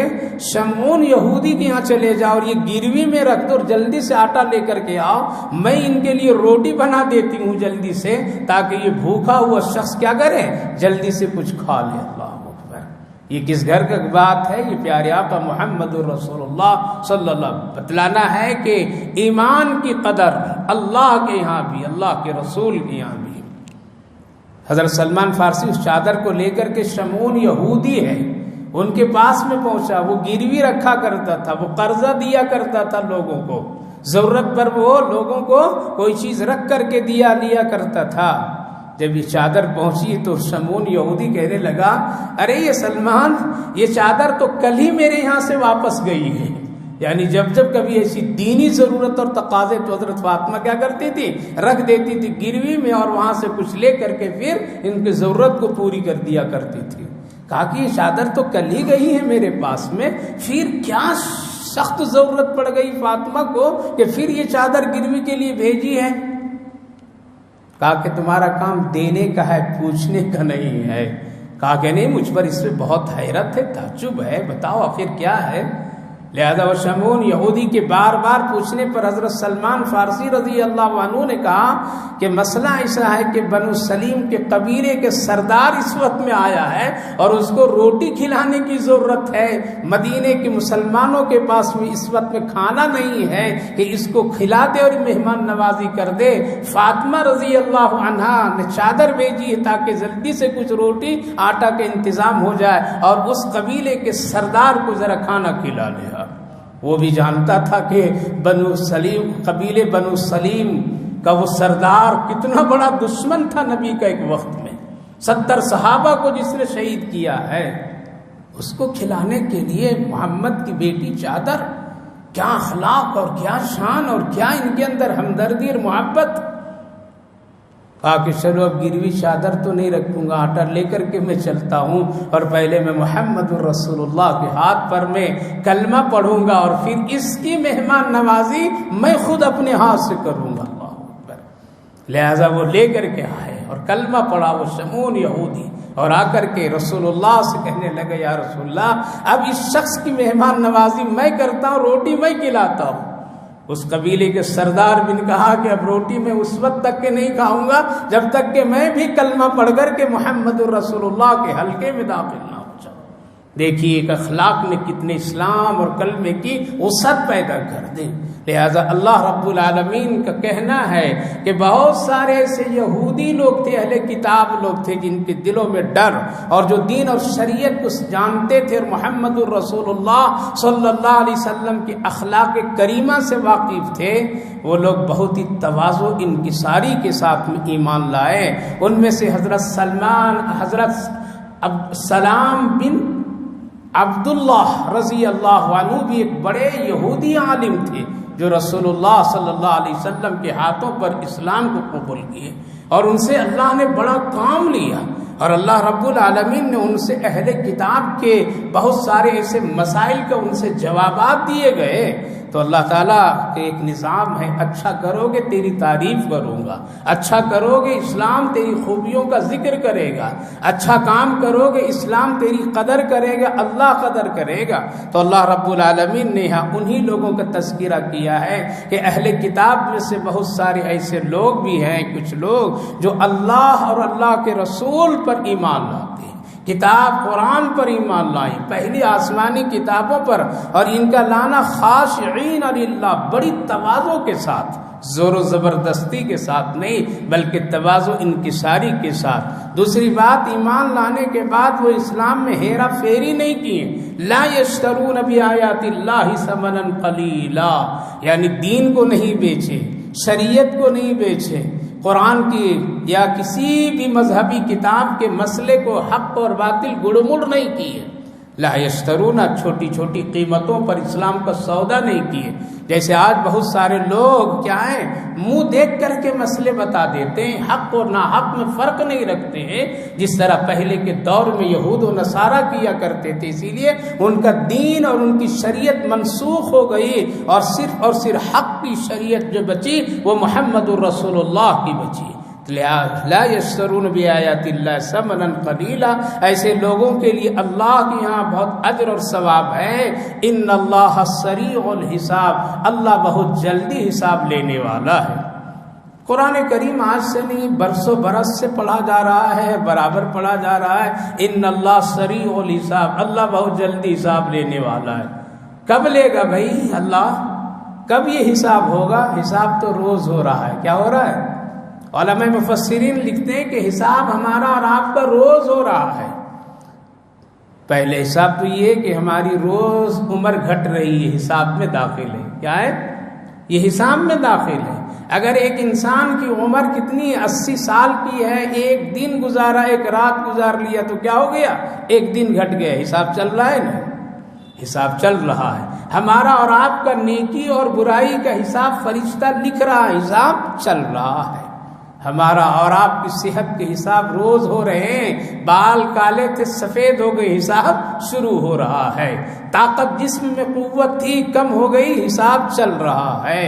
شمعون یہودی کے یہاں چلے جاؤ اور یہ گروی میں رکھ دو اور جلدی سے آٹا لے کر کے آؤ، میں ان کے لیے روٹی بنا دیتی ہوں جلدی سے، تاکہ یہ بھوکا ہوا شخص کیا کرے، جلدی سے کچھ کھا لے۔ اللہ اکبر، یہ کس گھر کا بات ہے؟ یہ پیارے آقا محمد الرسول اللہ صلی اللہ علیہ وسلم بتلانا ہے کہ ایمان کی قدر اللہ کے یہاں بھی، اللہ کے رسول کے یہاں بھی۔ حضرت سلمان فارسی اس چادر کو لے کر کے شمعون یہودی ہے ان کے پاس میں پہنچا، وہ گروی رکھا کرتا تھا، وہ قرضہ دیا کرتا تھا لوگوں کو، ضرورت پر وہ لوگوں کو کوئی چیز رکھ کر کے لیا کرتا تھا۔ جب یہ چادر پہنچی تو شمعون یہودی کہنے لگا، ارے یہ سلمان، یہ چادر تو کل ہی میرے یہاں سے واپس گئی ہے۔ یعنی جب کبھی ایسی دینی ضرورت اور تقاضے تو حضرت فاطمہ کیا کرتی تھی، رکھ دیتی تھی گروی میں اور وہاں سے کچھ لے کر کے پھر ان کی ضرورت کو پوری کر دیا کرتی تھی۔ کہا کہ یہ چادر تو کل ہی گئی ہے میرے پاس میں، پھر کیا سخت ضرورت پڑ گئی فاطمہ کو کہ پھر یہ چادر گروی کے لیے بھیجی ہے؟ کہا کہ تمہارا کام دینے کا ہے، پوچھنے کا نہیں ہے۔ کہا کہ نہیں، مجھ پر اس پہ بہت حیرت ہے، تعجب ہے، بتاؤ آخر کیا ہے؟ لہذا وہ شمعون یہودی کے بار بار پوچھنے پر حضرت سلمان فارسی رضی اللہ عنہ نے کہا کہ مسئلہ ایسا ہے کہ بنو سلیم کے قبیلے کے سردار اس وقت میں آیا ہے اور اس کو روٹی کھلانے کی ضرورت ہے، مدینے کے مسلمانوں کے پاس میں اس وقت میں کھانا نہیں ہے کہ اس کو کھلا دے اور مہمان نوازی کر دے۔ فاطمہ رضی اللہ عنہا نے چادر بھیجی ہے تاکہ جلدی سے کچھ روٹی آٹا کا انتظام ہو جائے اور اس قبیلے کے سردار کو ذرا کھانا کھلا لے۔ وہ بھی جانتا تھا کہ بنو سلیم، قبیلے بنو سلیم کا وہ سردار کتنا بڑا دشمن تھا نبی کا ایک وقت میں، 70 صحابہ کو جس نے شہید کیا ہے، اس کو کھلانے کے لیے محمد کی بیٹی چادر، کیا اخلاق اور کیا شان اور کیا ان کے اندر ہمدردی اور محبت۔ کہا کہ چلو اب گروی چادر تو نہیں رکھوں گا، آٹا لے کر کے میں چلتا ہوں اور پہلے میں محمد الرسول اللہ کے ہاتھ پر میں کلمہ پڑھوں گا اور پھر اس کی مہمان نوازی میں خود اپنے ہاتھ سے کروں گا۔ اللہ اکبر۔ لہذا وہ لے کر کے آئے اور کلمہ پڑھا وہ شمعون یہودی، اور آ کر کے رسول اللہ سے کہنے لگے، یا رسول اللہ، اب اس شخص کی مہمان نوازی میں کرتا ہوں، روٹی میں کھلاتا ہوں۔ اس قبیلے کے سردار بھی نے کہا کہ اب روٹی میں اس وقت تک کہ نہیں کھاؤں گا جب تک کہ میں بھی کلمہ پڑھ کر کے محمد الرسول اللہ کے حلقے میں داخل نہ ہو جاؤں۔ دیکھیے ایک اخلاق نے کتنے اسلام اور کلمے کی وسعت پیدا کر دی۔ لہذا اللہ رب العالمین کا کہنا ہے کہ بہت سارے ایسے یہودی لوگ تھے، اہل کتاب لوگ تھے، جن کے دلوں میں ڈر اور جو دین اور شریعت کو جانتے تھے اور محمد الرسول اللہ صلی اللہ علیہ وسلم کی اخلاق کریمہ سے واقف تھے، وہ لوگ بہت ہی تواضع انکساری کے ساتھ میں ایمان لائے۔ ان میں سے حضرت سلام بن عبداللہ رضی اللہ عنہ بھی ایک بڑے یہودی عالم تھے جو رسول اللہ صلی اللہ علیہ وسلم کے ہاتھوں پر اسلام کو قبول کیے، اور ان سے اللہ نے بڑا کام لیا، اور اللہ رب العالمین نے ان سے اہل کتاب کے بہت سارے ایسے مسائل کا ان سے جوابات دیے گئے۔ تو اللہ تعالیٰ کے ایک نظام ہے، اچھا کرو گے تیری تعریف کروں گا، اچھا کرو گے اسلام تیری خوبیوں کا ذکر کرے گا، اچھا کام کرو گے اسلام تیری قدر کرے گا، اللہ قدر کرے گا۔ تو اللہ رب العالمین نے یہاں انہی لوگوں کا تذکرہ کیا ہے کہ اہل کتاب میں سے بہت سارے ایسے لوگ بھی ہیں، کچھ لوگ جو اللہ اور اللہ کے رسول پر ایمان لاتے ہیں، کتاب قرآن پر ایمان لائیں، پہلی آسمانی کتابوں پر، اور ان کا لانا خاشعین للہ، بڑی تواضع کے ساتھ، زور و زبردستی کے ساتھ نہیں بلکہ تواضع انکساری کے ساتھ۔ دوسری بات، ایمان لانے کے بعد وہ اسلام میں ہیرا پھیری نہیں کیے، لا یشترون بآیات اللہ ثمنا قلیلا، یعنی دین کو نہیں بیچے، شریعت کو نہیں بیچے، قرآن کی یا کسی بھی مذہبی کتاب کے مسئلے کو حق اور باطل گڑ مڑ نہیں کیے۔ لا یشترون، چھوٹی چھوٹی قیمتوں پر اسلام کا سودا نہیں کیے. جیسے آج بہت سارے لوگ کیا ہیں، منہ دیکھ کر کے مسئلے بتا دیتے ہیں، حق اور ناحق میں فرق نہیں رکھتے ہیں، جس طرح پہلے کے دور میں یہود و نصارہ کیا کرتے تھے. اسی لیے ان کا دین اور ان کی شریعت منسوخ ہو گئی، اور صرف حق کی شریعت جو بچی وہ محمد الرسول اللہ کی بچی. لا یشترون بآیات اللہ ثمنا قلیلا، ایسے لوگوں کے لیے اللہ کے یہاں بہت اجر اور ثواب ہے. ان اللہ سریع الحساب، اللہ بہت جلدی حساب لینے والا ہے. قرآن کریم آج سے نہیں برسوں برس سے پڑھا جا رہا ہے، برابر پڑھا جا رہا ہے. ان اللہ سریع الحساب، اللہ بہت جلدی حساب لینے والا ہے. کب لے گا بھائی اللہ؟ کب یہ حساب ہوگا؟ حساب تو روز ہو رہا ہے. کیا ہو رہا ہے؟ علماء مفسرین لکھتے ہیں کہ حساب ہمارا اور آپ کا روز ہو رہا ہے. پہلے حساب تو یہ کہ ہماری روز عمر گھٹ رہی ہے، حساب میں داخل ہے. کیا ہے؟ یہ حساب میں داخل ہے. اگر ایک انسان کی عمر کتنی 80 سال کی ہے، ایک دن گزارا، ایک رات گزار لیا تو کیا ہو گیا؟ ایک دن گھٹ گیا. حساب چل رہا ہے نا، حساب چل رہا ہے. ہمارا اور آپ کا نیکی اور برائی کا حساب فرشتہ لکھ رہا ہے، حساب چل رہا ہے. ہمارا اور آپ کی صحت کے حساب روز ہو رہے ہیں. بال کالے تھے سفید ہو گئے، حساب شروع ہو رہا ہے. طاقت جسم میں قوت تھی کم ہو گئی، حساب چل رہا ہے.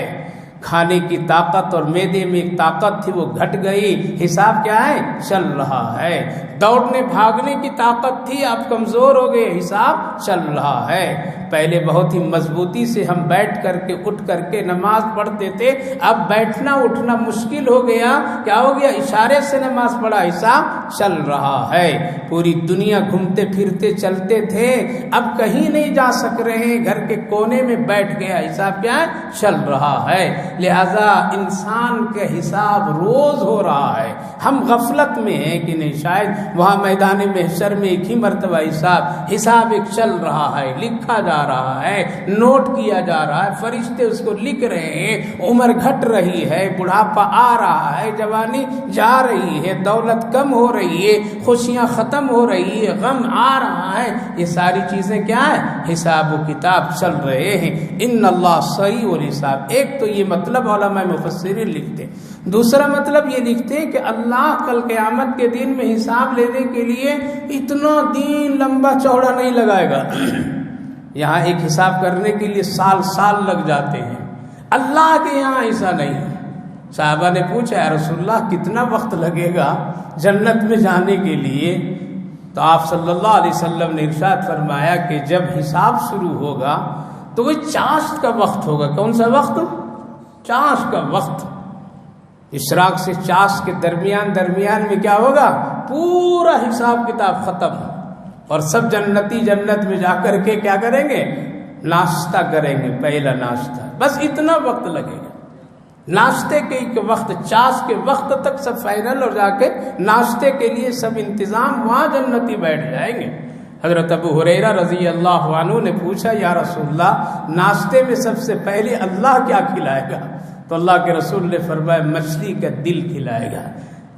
کھانے کی طاقت اور معدے میں ایک طاقت تھی وہ گھٹ گئی، حساب کیا ہے؟ چل رہا ہے. دوڑنے بھاگنے کی طاقت تھی، اب کمزور ہو گئے، حساب چل رہا ہے. پہلے بہت ہی مضبوطی سے ہم بیٹھ کر کے اٹھ کر کے نماز پڑھتے تھے، اب بیٹھنا اٹھنا مشکل ہو گیا. کیا ہو گیا؟ اشارے سے نماز پڑھا، حساب چل رہا ہے. پوری دنیا گھومتے پھرتے چلتے تھے، اب کہیں نہیں جا سک رہے، گھر کے کونے میں بیٹھ گیا، حساب کیا ہے؟ چل رہا ہے. لہذا انسان کا حساب روز ہو رہا ہے. ہم غفلت میں ہیں کہ نہیں، شاید وہاں میدان محشر میں ایک ہی مرتبہ حساب ایک چل رہا ہے، لکھا جا رہا ہے، نوٹ کیا جا رہا ہے، فرشتے اس کو لکھ رہے ہیں. عمر گھٹ رہی ہے، بڑھاپا آ رہا ہے، جوانی جا رہی ہے، دولت کم ہو رہی ہے، خوشیاں ختم ہو رہی ہے، غم آ رہا ہے. یہ ساری چیزیں کیا ہے؟ حساب و کتاب چل رہے ہیں. ان اللہ سریع الحساب. ایک تو یہ مطلب علماء مفسرین لکھتے. دوسرا مطلب یہ لکھتے ہیں کہ اللہ کل قیامت کے دن میں حساب لینے کے لیے اتنا دین لمبا چوڑا نہیں لگائے گا. یہاں ایک حساب کرنے کے لیے سال لگ جاتے ہیں، اللہ کے یہاں ایسا نہیں. صحابہ نے پوچھا یا رسول اللہ کتنا وقت لگے گا جنت میں جانے کے لیے؟ تو آپ صلی اللہ علیہ وسلم نے ارشاد فرمایا کہ جب حساب شروع ہوگا تو وہ چاشت کا وقت ہوگا. کون سا وقت؟ چاشت کا وقت. اشراق سے چاشت کے درمیان میں کیا ہوگا؟ پورا حساب کتاب ختم، اور سب جنتی جنت میں جا کر کے کیا کریں گے؟ ناشتہ کریں گے. پہلا ناشتہ، بس اتنا وقت لگے گا. ناشتے کے وقت، چاشت کے وقت تک سب فائنل، اور جا کے ناشتے کے لیے سب انتظام، وہاں جنتی بیٹھ جائیں گے. حضرت ابو ہریرہ رضی اللہ عنہ نے پوچھا یا رسول اللہ ناشتے میں سب سے پہلے اللہ کیا کھلائے گا؟ تو اللہ کے رسول نے فرمایا مچھلی کا دل کھلائے گا.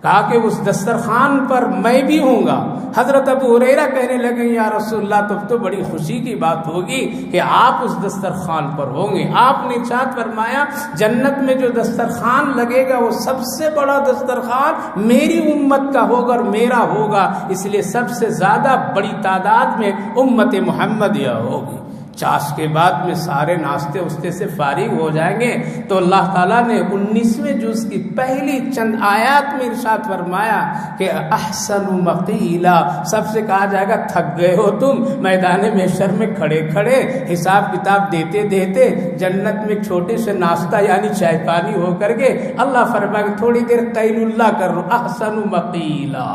کہا کہ اس دسترخوان پر میں بھی ہوں گا. حضرت ابو ہریرہ کہنے لگے یا رسول اللہ تب تو بڑی خوشی کی بات ہوگی کہ آپ اس دسترخوان پر ہوں گے. آپ نے ارشاد فرمایا جنت میں جو دسترخوان لگے گا وہ سب سے بڑا دسترخوان میری امت کا ہوگا اور میرا ہوگا، اس لیے سب سے زیادہ بڑی تعداد میں امت محمدیہ ہوگی. چاش کے بعد میں سارے ناشتے استے سے فارغ ہو جائیں گے تو اللہ تعالیٰ نے 19ویں جز کی پہلی چند آیات میں ارشاد فرمایا کہ احسن مقیلا، سب سے کہا جائے گا تھک گئے ہو تم میدان محشر میں کھڑے کھڑے حساب کتاب دیتے دیتے، جنت میں چھوٹے سے ناشتہ یعنی چائے پانی ہو کر کے اللہ فرمایا کہ تھوڑی دیر قیل اللہ کر لو. احسن مقیلا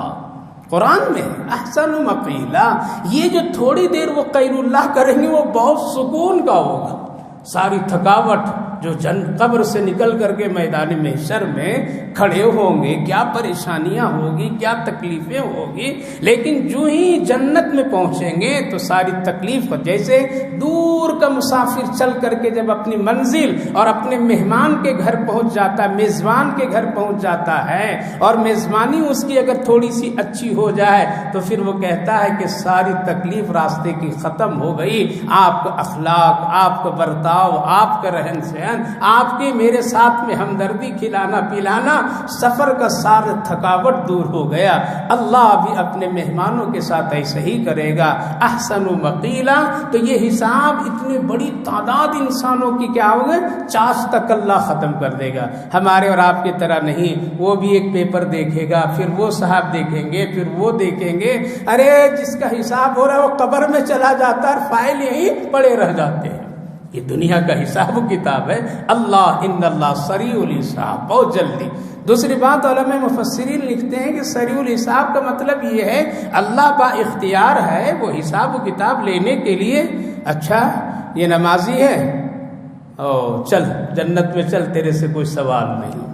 قرآن میں احسن مقیلا، یہ جو تھوڑی دیر وہ قیل اللہ کریں گے وہ بہت سکون کا ہوگا. ساری تھکاوٹ جو قبر سے نکل کر کے میدان محشر میں کھڑے ہوں گے، کیا پریشانیاں ہوگی، کیا تکلیفیں ہوگی، لیکن جو ہی جنت میں پہنچیں گے تو ساری تکلیف جیسے دور کا مسافر چل کر کے جب اپنی منزل اور اپنے مہمان کے گھر پہنچ جاتا ہے، میزبان کے گھر پہنچ جاتا ہے، اور میزبانی اس کی اگر تھوڑی سی اچھی ہو جائے تو پھر وہ کہتا ہے کہ ساری تکلیف راستے کی ختم ہو گئی، آپ کا اخلاق، آپ کا برتاؤ، آپ کا رہن سہن، آپ کے میرے ساتھ میں ہمدردی، کھلانا پلانا، سفر کا سارا تھکاوٹ دور ہو گیا۔ اللہ بھی اپنے مہمانوں کے ساتھ ایسا ہی کرے گا۔ احسن مقیلا، تو یہ حساب اتنی بڑی تعداد انسانوں کی کیا ہوگا، چاش تک اللہ ختم کر دے گا۔ ہمارے اور آپ کی طرح نہیں، وہ بھی ایک پیپر دیکھے گا، پھر وہ صاحب دیکھیں گے، پھر وہ دیکھیں گے، ارے جس کا حساب ہو رہا ہے وہ قبر میں چلا جاتا ہے، فائل یہیں پڑے رہ جاتے ہیں۔ یہ دنیا کا حساب و کتاب ہے۔ اللہ ان اللہ سریع الحساب، بہت جلدی۔ دوسری بات علماء مفسرین لکھتے ہیں کہ سریع الحساب کا مطلب یہ ہے اللہ با اختیار ہے وہ حساب و کتاب لینے کے لیے۔ اچھا یہ نمازی ہے، او چل جنت میں چل، تیرے سے کوئی سوال نہیں۔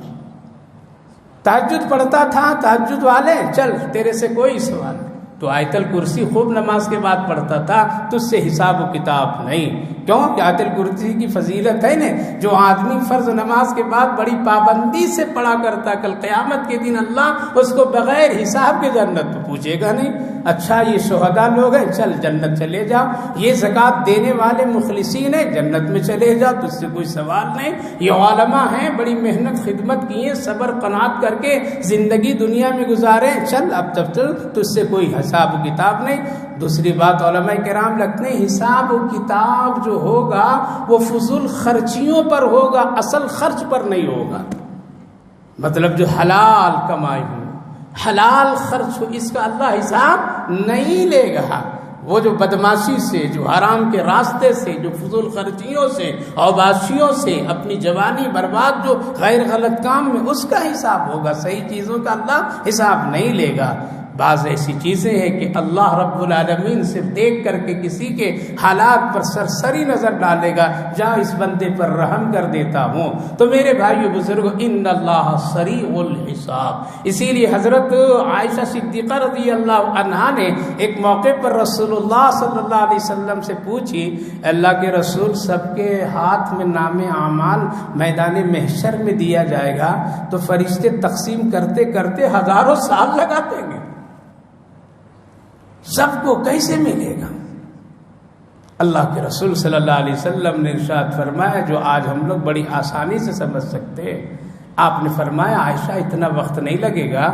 تہجد پڑھتا تھا، تہجد والے چل تیرے سے کوئی سوال نہیں۔ تو آیت الکرسی خوب نماز کے بعد پڑھتا تھا، تجھ سے حساب و کتاب نہیں۔ کیوں کہ آیت الکرسی کی فضیلت ہے نا، جو آدمی فرض نماز کے بعد بڑی پابندی سے پڑھا کرتا، کل قیامت کے دن اللہ اس کو بغیر حساب کے جنت میں پوچھے گا نہیں۔ اچھا یہ شہداء لوگ ہیں، چل جنت چلے جاؤ۔ یہ زکوٰۃ دینے والے مخلصین ہیں، جنت میں چلے جاؤ، تجھ سے کوئی سوال نہیں۔ یہ علماء ہیں، بڑی محنت خدمت کی ہے، صبر قناعت کر کے زندگی دنیا میں گزارے، چل اب تب تجھ سے کوئی حساب و کتاب نہیں۔ دوسری بات علماء کرام لکھتے ہیں حساب و کتاب جو ہوگا وہ فضول خرچیوں پر ہوگا، اصل خرچ پر نہیں ہوگا۔ مطلب جو حلال کمائی ہو، حلال خرچ ہو، اس کا اللہ حساب نہیں لے گا۔ وہ جو بدماشی سے، جو حرام کے راستے سے، جو فضول خرچیوں سے، اوباشیوں سے اپنی جوانی برباد، جو غیر غلط کام میں، اس کا حساب ہوگا، صحیح چیزوں کا اللہ حساب نہیں لے گا۔ بعض ایسی چیزیں ہیں کہ اللہ رب العالمین صرف دیکھ کر کے کسی کے حالات پر سرسری نظر ڈالے گا، جہاں اس بندے پر رحم کر دیتا ہوں۔ تو میرے بھائیو بزرگو، ان اللہ سریع الحساب۔ اسی لیے حضرت عائشہ صدیقہ رضی اللہ عنہا نے ایک موقع پر رسول اللہ صلی اللہ علیہ وسلم سے پوچھی، اللہ کے رسول سب کے ہاتھ میں نام اعمال میدان محشر میں دیا جائے گا تو فرشتے تقسیم کرتے کرتے ہزاروں سال لگا دیں گے، سب کو کیسے ملے گا؟ اللہ کے رسول صلی اللہ علیہ وسلم نے ارشاد فرمایا جو آج ہم لوگ بڑی آسانی سے سمجھ سکتے ہیں۔ آپ نے فرمایا عائشہ اتنا وقت نہیں لگے گا،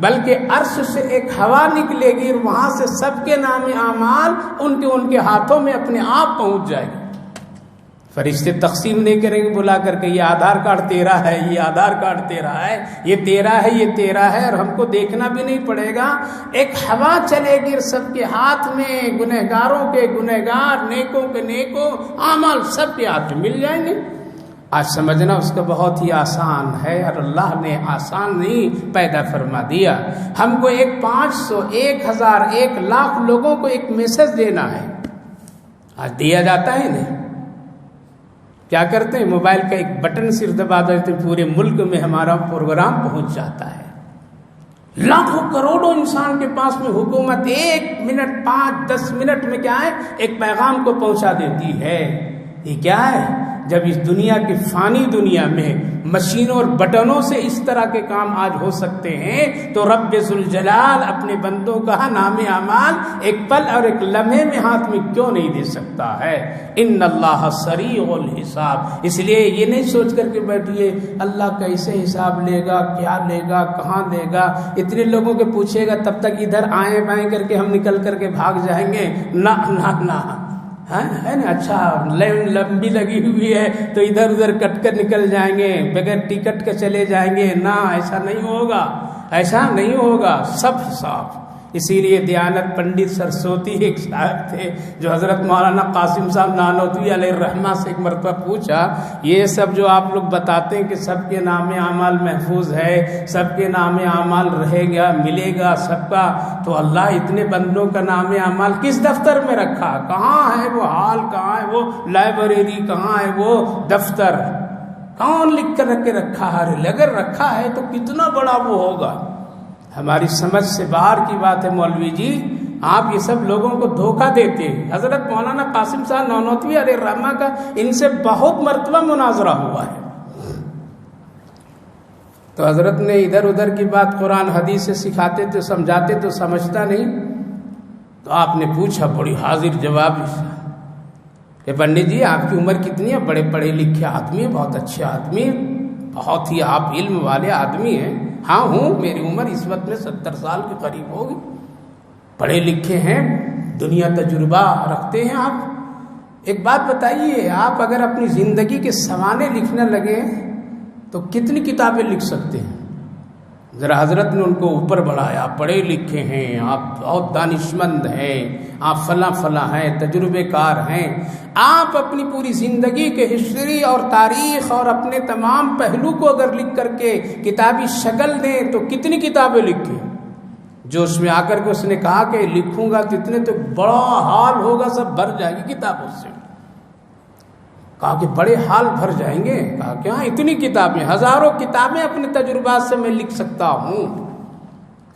بلکہ عرش سے ایک ہوا نکلے گی اور وہاں سے سب کے نام اعمال ان کے ہاتھوں میں اپنے آپ پہنچ جائے گی۔ فرشتے تقسیم نہیں کریں گے بلا کر کے، یہ آدھار کارڈ تیرا ہے، یہ آدھار کارڈ تیرا ہے، یہ تیرا ہے، یہ تیرا ہے، اور ہم کو دیکھنا بھی نہیں پڑے گا۔ ایک ہوا چلے گی سب کے ہاتھ میں، گنہگاروں کے گنہگار، نیکوں کے نیکوں، اعمال سب کے ہاتھ میں مل جائیں گے۔ آج سمجھنا اس کا بہت ہی آسان ہے، اور اللہ نے آسان نہیں پیدا فرما دیا۔ ہم کو 500، 1000، 1,00,000 لوگوں کو ایک میسج دینا ہے، آج دیا جاتا ہے نہیں؟ کیا کرتے ہیں؟ موبائل کا ایک بٹن صرف دبا دیتے، پورے ملک میں ہمارا پروگرام پہنچ جاتا ہے۔ لاکھوں کروڑوں انسان کے پاس میں حکومت 1 منٹ 5-10 منٹ میں کیا ہے، ایک پیغام کو پہنچا دیتی ہے۔ یہ کیا ہے؟ جب اس دنیا کی فانی دنیا میں مشینوں اور بٹنوں سے اس طرح کے کام آج ہو سکتے ہیں تو رب ذوالجلال اپنے بندوں کا نام اعمال ایک پل اور ایک لمحے میں ہاتھ میں کیوں نہیں دے سکتا ہے؟ ان اللہ سریع الحساب۔ اس لیے یہ نہیں سوچ کر کے بیٹھیے اللہ کیسے حساب لے گا، کیا لے گا، کہاں لے گا، اتنے لوگوں کے پوچھے گا تب تک ادھر آئیں بائیں کر کے ہم نکل کر کے بھاگ جائیں گے۔ نہ نہ نہ ہے نا، اچھا لائن لمبی لگی ہوئی ہے تو ادھر ادھر کٹ کر نکل جائیں گے، بغیر ٹکٹ کے چلے جائیں گے، نہ ایسا نہیں ہوگا، ایسا نہیں ہوگا، سب حساب۔ اسی لیے دیانت پنڈت سرسوتی ایک صاحب تھے جو حضرت مولانا قاسم صاحب نانوتوی علیہ الرحمہ سے ایک مرتبہ پوچھا، یہ سب جو آپ لوگ بتاتے ہیں کہ سب کے نام اعمال محفوظ ہے، سب کے نام اعمال رہے گا، ملے گا سب کا، تو اللہ اتنے بندوں کا نام اعمال کس دفتر میں رکھا؟ کہاں ہے وہ ہال، کہاں ہے وہ لائبریری، کہاں ہے وہ دفتر؟ کون لکھ کر کے رکھا ہے؟ اگر رکھا ہے تو کتنا بڑا وہ ہوگا۔ ہماری سمجھ سے باہر کی بات ہے مولوی جی، آپ یہ سب لوگوں کو دھوکہ دیتے ہیں۔ حضرت مولانا قاسم صاحب نانوتوی علیہ الرحمہ کا ان سے بہت مرتبہ مناظرہ ہوا ہے، تو حضرت نے ادھر ادھر کی بات قرآن حدیث سے سکھاتے تو سمجھاتے تو سمجھتا نہیں، تو آپ نے پوچھا بڑی حاضر جواب کہ پنڈت جی آپ کی عمر کتنی ہے؟ بڑے پڑھے لکھے آدمی ہیں، بہت اچھے آدمی ہیں، بہت ہی آپ علم والے آدمی ہیں۔ ہاں ہوں، میری عمر اس وقت میں 70 سال کے قریب ہوگی، پڑھے لکھے ہیں، دنیا تجربہ رکھتے ہیں آپ۔ ایک بات بتائیے، آپ اگر اپنی زندگی کے سوانے لکھنے لگے تو کتنی کتابیں لکھ سکتے ہیں؟ ذرا حضرت نے ان کو اوپر بڑھایا، آپ پڑھے لکھے ہیں، آپ بہت دانشمند ہیں، آپ فلاں فلاں ہیں، تجربے کار ہیں، آپ اپنی پوری زندگی کے ہسٹری اور تاریخ اور اپنے تمام پہلو کو اگر لکھ کر کے کتابی شکل دیں تو کتنی کتابیں لکھیں؟ جو اس میں آ کر کے اس نے کہا کہ لکھوں گا تو اتنے تو بڑا حال ہوگا، سب بھر جائے گی کتابوں سے۔ کہا کہ بڑے حال بھر جائیں گے؟ کہا کہ ہاں اتنی کتابیں، ہزاروں کتابیں اپنے تجربات سے میں لکھ سکتا ہوں۔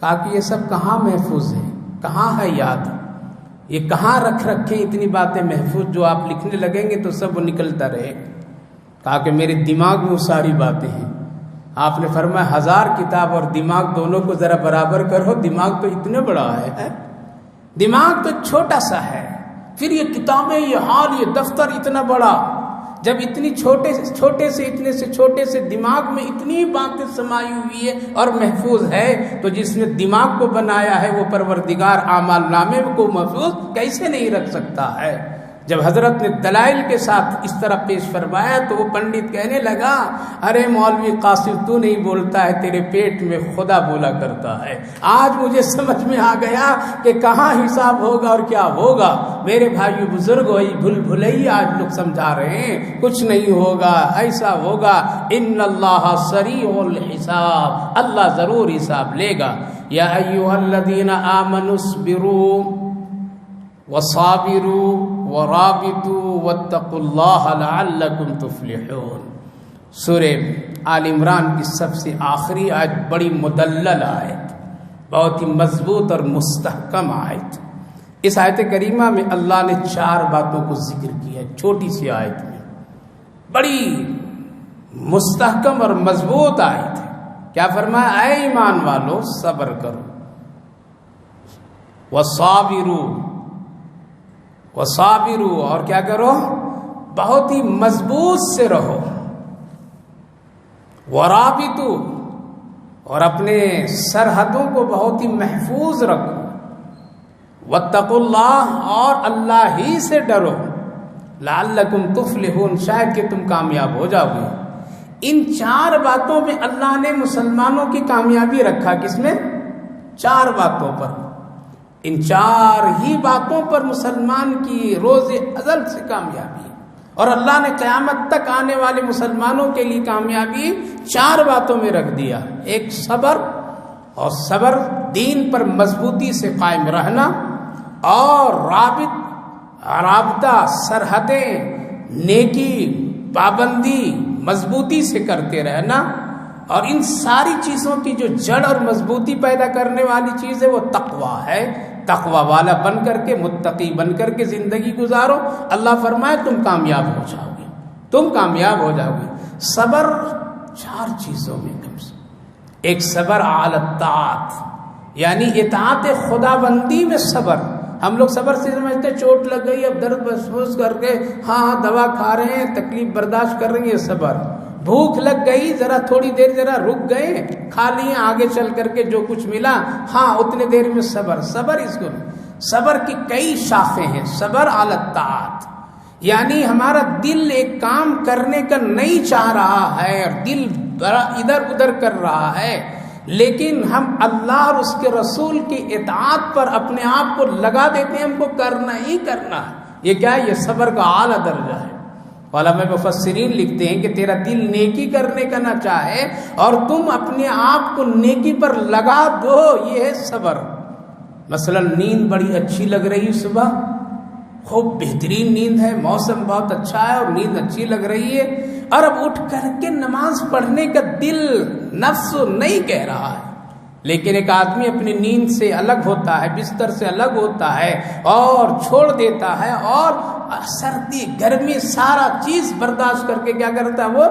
کہا کہ یہ سب کہاں محفوظ ہے، کہاں ہے یاد، یہ کہاں رکھ رکھیں اتنی باتیں محفوظ، جو آپ لکھنے لگیں گے تو سب وہ نکلتا رہے۔ کہا کہ میرے دماغ میں وہ ساری باتیں ہیں۔ آپ نے فرمایا 1000 کتاب اور دماغ دونوں کو ذرا برابر کرو، دماغ تو اتنے بڑا ہے، دماغ تو چھوٹا سا ہے، پھر یہ کتابیں، یہ حال، یہ دفتر اتنا بڑا، جب اتنی چھوٹے سے چھوٹے سے دماغ میں اتنی باتیں سمائی ہوئی ہے اور محفوظ ہے، تو جس نے دماغ کو بنایا ہے وہ پروردگار اعمال نامے کو محفوظ کیسے نہیں رکھ سکتا ہے؟ جب حضرت نے دلائل کے ساتھ اس طرح پیش فرمایا تو وہ پنڈت کہنے لگا، ارے مولوی قاسم تو نہیں بولتا ہے، تیرے پیٹ میں خدا بولا کرتا ہے۔ آج مجھے سمجھ میں آ گیا کہ کہاں حساب ہوگا اور کیا ہوگا۔ میرے بھائیو بزرگ، وہی بھلیا آج لوگ سمجھا رہے ہیں، کچھ نہیں ہوگا، ایسا ہوگا، ان اللہ سریع الحساب، اللہ ضرور حساب لے گا۔ یا ایھا الذین آمنوا اصبروا وصابروا ورابطوا واتقوا اللہ لعلکم تفلحون۔ سورہ آل عمران کی سب سے آخری آیت بڑی مدلل آیت، بہت ہی مضبوط اور مستحکم آیت۔ اس آیت کریمہ میں اللہ نے 4 باتوں کو ذکر کیا ہے، چھوٹی سی آیت میں، بڑی مستحکم اور مضبوط آیت ہے۔ کیا فرمایا؟ اے ایمان والو صبر کرو، وصابروا اور کیا کرو؟ بہت ہی مضبوط سے رہو، ورابطوا اور اپنے سرحدوں کو بہت ہی محفوظ رکھو، واتقوا اللہ اور اللہ ہی سے ڈرو، لعلکم تفلحون شاید کہ تم کامیاب ہو جاؤ گے۔ ان 4 باتوں میں اللہ نے مسلمانوں کی کامیابی رکھا، کس میں؟ 4 باتوں پر۔ ان 4 ہی باتوں پر مسلمان کی روز ازل سے کامیابی ہے، اور اللہ نے قیامت تک آنے والے مسلمانوں کے لیے کامیابی 4 باتوں میں رکھ دیا۔ ایک صبر، اور صبر دین پر مضبوطی سے قائم رہنا، اور رابطہ سرحدیں نیکی پابندی مضبوطی سے کرتے رہنا، اور ان ساری چیزوں کی جو جڑ اور مضبوطی پیدا کرنے والی چیز ہے وہ تقویٰ ہے۔ تقویٰ والا بن کر کے، متقی بن کر کے زندگی گزارو، اللہ فرمائے تم کامیاب ہو جاؤ گے، تم کامیاب ہو جاؤ گے۔ صبر 4 چیزوں میں کم سے، ایک صبر علی الطاعت، یعنی اطاعت خدا بندی میں صبر۔ ہم لوگ صبر سے سمجھتے چوٹ لگ گئی، اب درد محسوس کر کے ہاں دوا کھا رہے ہیں، تکلیف برداشت کر رہے ہیں، یہ صبر۔ بھوک لگ گئی، ذرا تھوڑی دیر ذرا رک گئے، کھا لیے، آگے چل کر کے جو کچھ ملا ہاں اتنے دیر میں صبر۔ صبر اس کو، صبر کی کئی شاخیں ہیں۔ صبر علی الطاعت یعنی ہمارا دل ایک کام کرنے کا نہیں چاہ رہا ہے اور دل ادھر ادھر کر رہا ہے، لیکن ہم اللہ اور اس کے رسول کی اطاعت پر اپنے آپ کو لگا دیتے ہیں، ہم کو کرنا ہی کرنا ہے۔ یہ کیا ہے؟ یہ صبر کا اعلیٰ درجہ ہے۔ علماء مفسرین لکھتے ہیں کہ تیرا دل نیکی کرنے کا نہ چاہے اور تم اپنے آپ کو نیکی پر لگا دو، یہ ہے صبر۔ مثلا نیند بڑی اچھی لگ رہی صبح، خوب بہترین نیند ہے، موسم بہت اچھا ہے اور نیند اچھی لگ رہی ہے، اور اب اٹھ کر کے نماز پڑھنے کا دل نفس نہیں کہہ رہا ہے، لیکن ایک آدمی اپنی نیند سے الگ ہوتا ہے، بستر سے الگ ہوتا ہے اور چھوڑ دیتا ہے، اور سردی گرمی سارا چیز برداشت کر کے کیا کرتا ہے، وہ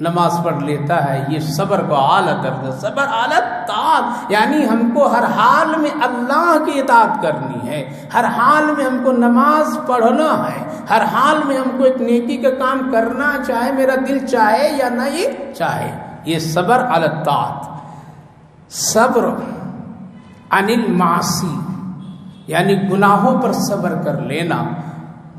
نماز پڑھ لیتا ہے۔ یہ صبر کو اعلیٰ درجہ، صبر اعلیٰ طاعت، یعنی ہم کو ہر حال میں اللہ کی اطاعت کرنی ہے، ہر حال میں ہم کو نماز پڑھنا ہے، ہر حال میں ہم کو ایک نیکی کا کام کرنا، چاہے میرا دل چاہے یا نہیں چاہے۔ یہ صبر اعلیٰ طاعت۔ صبر عن المعاصی، یعنی گناہوں پر صبر کر لینا۔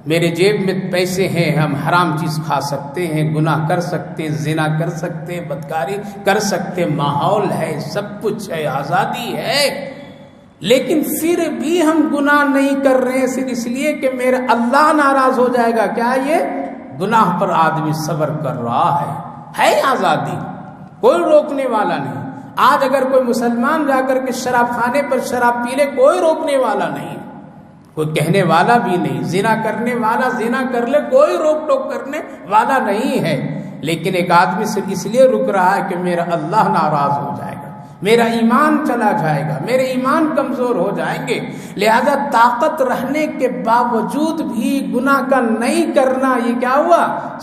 میرے جیب میں پیسے ہیں، ہم حرام چیز کھا سکتے ہیں، گناہ کر سکتے ہیں، زنا کر سکتے ہیں، بدکاری کر سکتے ہیں، ماحول ہے، سب کچھ ہے، آزادی ہے، لیکن پھر بھی ہم گناہ نہیں کر رہے ہیں صرف اس لیے کہ میرا اللہ ناراض ہو جائے گا۔ کیا یہ گناہ پر آدمی صبر کر رہا ہے آزادی، کوئی روکنے والا نہیں۔ آج اگر کوئی مسلمان جا کر کے شراب خانے پر شراب پی لے، کوئی روکنے والا نہیں، کوئی کہنے والا بھی نہیں۔ زنا کرنے والا زنا کر لے، کوئی روک ٹوک کرنے والا نہیں ہے، لیکن ایک آدمی صرف اس لیے رک رہا ہے کہ میرا اللہ ناراض ہو جائے گا، میرا ایمان چلا جائے گا، میرے ایمان کمزور ہو جائیں گے، لہذا طاقت رہنے کے باوجود بھی گناہ کا نہیں کرنا، یہ کیا ہوا؟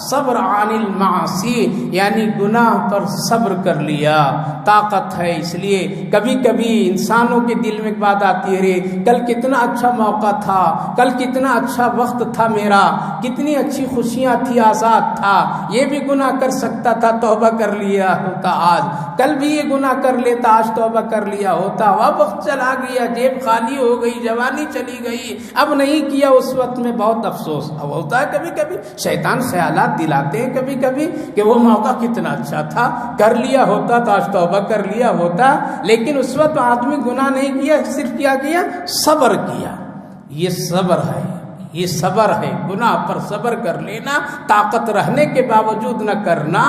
صبر عن المعاصی، یعنی گناہ پر صبر کر لیا۔ طاقت ہے اس لیے کبھی کبھی انسانوں کے دل میں ایک بات آتی ہے، رے کل کتنا اچھا موقع تھا، کل کتنا اچھا وقت تھا میرا، کتنی اچھی خوشیاں تھی، آزاد تھا، یہ بھی گناہ کر سکتا تھا، توبہ کر لیا ہوتا آج، کل بھی یہ گناہ کر لیتا، آج توبہ کر لیا ہوتا، وقت چلا گیا، جیب خالی ہو گئی، جوانی چلی گئی، اب نہیں کیا، اس وقت میں بہت افسوس ہوتا ہے۔ کبھی کبھی شیطان خیالات دلاتے ہیں کبھی کبھی کہ وہ موقع کتنا اچھا تھا، کر لیا ہوتا تو آج توبہ کر لیا ہوتا، لیکن اس وقت آدمی گناہ نہیں کیا، صرف کیا کیا؟ صبر کیا۔ یہ صبر ہے، یہ صبر ہے، گناہ پر صبر کر لینا، طاقت رہنے کے باوجود نہ کرنا،